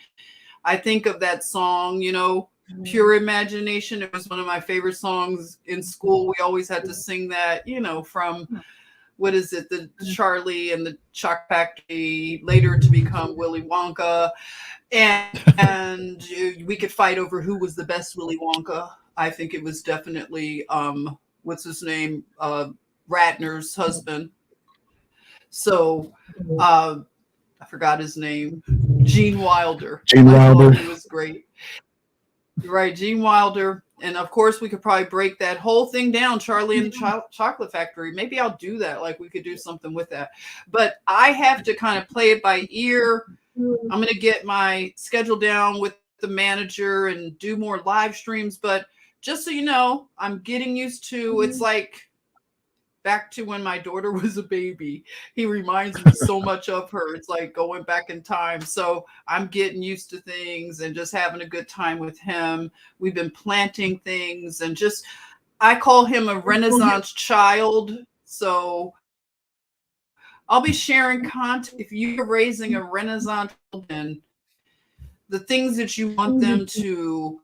I think of that song, you know, Pure Imagination. It was one of my favorite songs in school. We always had to sing that, you know, from what is it, the Charlie and the Chocolate Factory, later to become Willy Wonka. And we could fight over who was the best Willy Wonka. I think it was definitely, what's his name? Ratner's husband. So I forgot his name. Gene Wilder. Gene Wilder. He was great. Right, Gene Wilder. And of course, we could probably break that whole thing down, Charlie and the Chocolate Factory. Maybe I'll do that. Like we could do something with that. But I have to kind of play it by ear. I'm going to get my schedule down with the manager and do more live streams. But just so you know, I'm getting used to, it's like back to when my daughter was a baby. He reminds me so much of her. It's like going back in time. So I'm getting used to things and just having a good time with him. We've been planting things and just, I call him a Renaissance child. So I'll be sharing content. If you're raising a Renaissance children, the things that you want them to,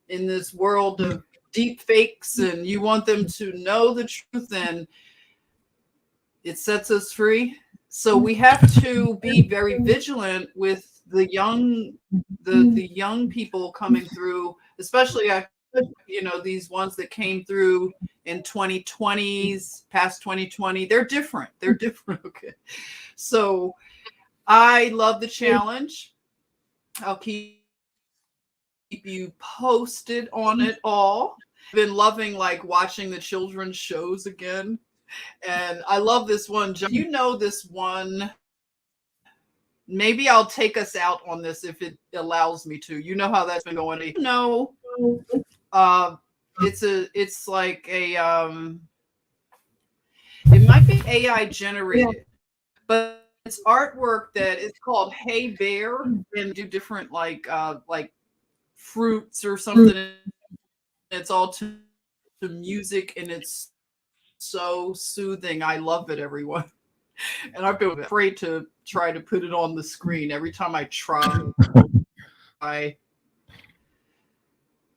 in this world of deep fakes, and you want them to know the truth, and it sets us free. So we have to be very vigilant with the young people coming through, especially you know, these ones that came through in 2020s, past 2020. They're different. Okay. So I love the challenge. I'll keep you posted on it all. I've been loving like watching the children's shows again. And I love this one. You know this one. Maybe I'll take us out on this if it allows me to. You know how that's been going. You know, it's like a it might be AI generated, but it's artwork that is called Hey Bear, and do different like fruits or something. It's all to music, and it's so soothing. I love it, everyone. And I've been afraid to try to put it on the screen. Every time I try,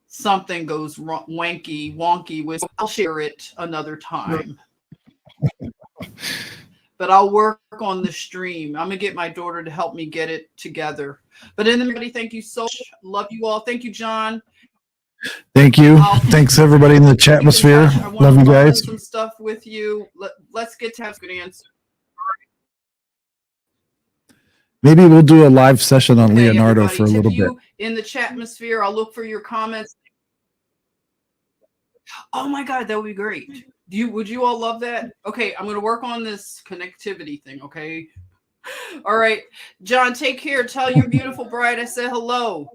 something goes wonky with. I'll share it another time. But I'll work on the stream. I'm gonna get my daughter to help me get it together. But everybody, thank you so much. Love you all. Thank you, John. Thank you. Thanks everybody in the chatmosphere. Love you guys. Some stuff with you. Let's get to have good answer. Maybe we'll do a live session on Leonardo everybody, for a little bit. In the chatmosphere, I'll look for your comments. Oh my God, that would be great. Would you all love that? Okay, I'm going to work on this connectivity thing. Okay. All right, John, take care. Tell your beautiful bride I said hello.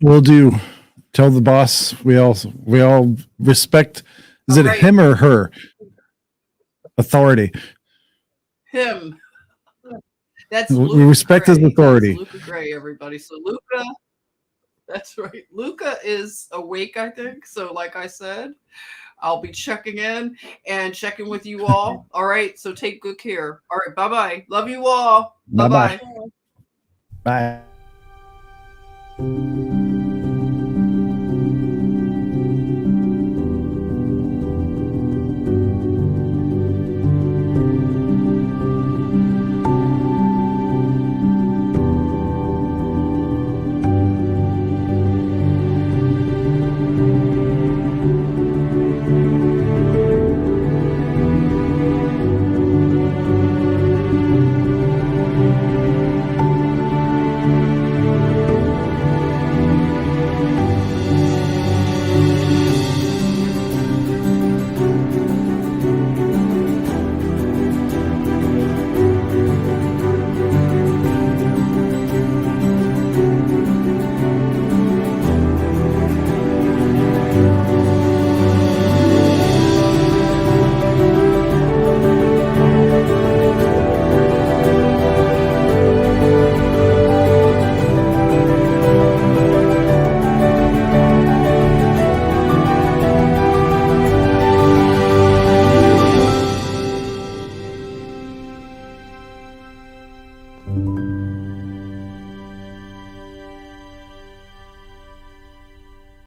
Will do. Tell the boss we all respect. Is it him or her? Authority. Him. That's we respect his authority. Luca Gray, everybody. So Luca. That's right. Luca is awake, I think. So, like I said, I'll be checking in and checking with you all. All right. So, take good care. All right. Bye bye. Love you all. Bye Bye-bye. bye. Bye.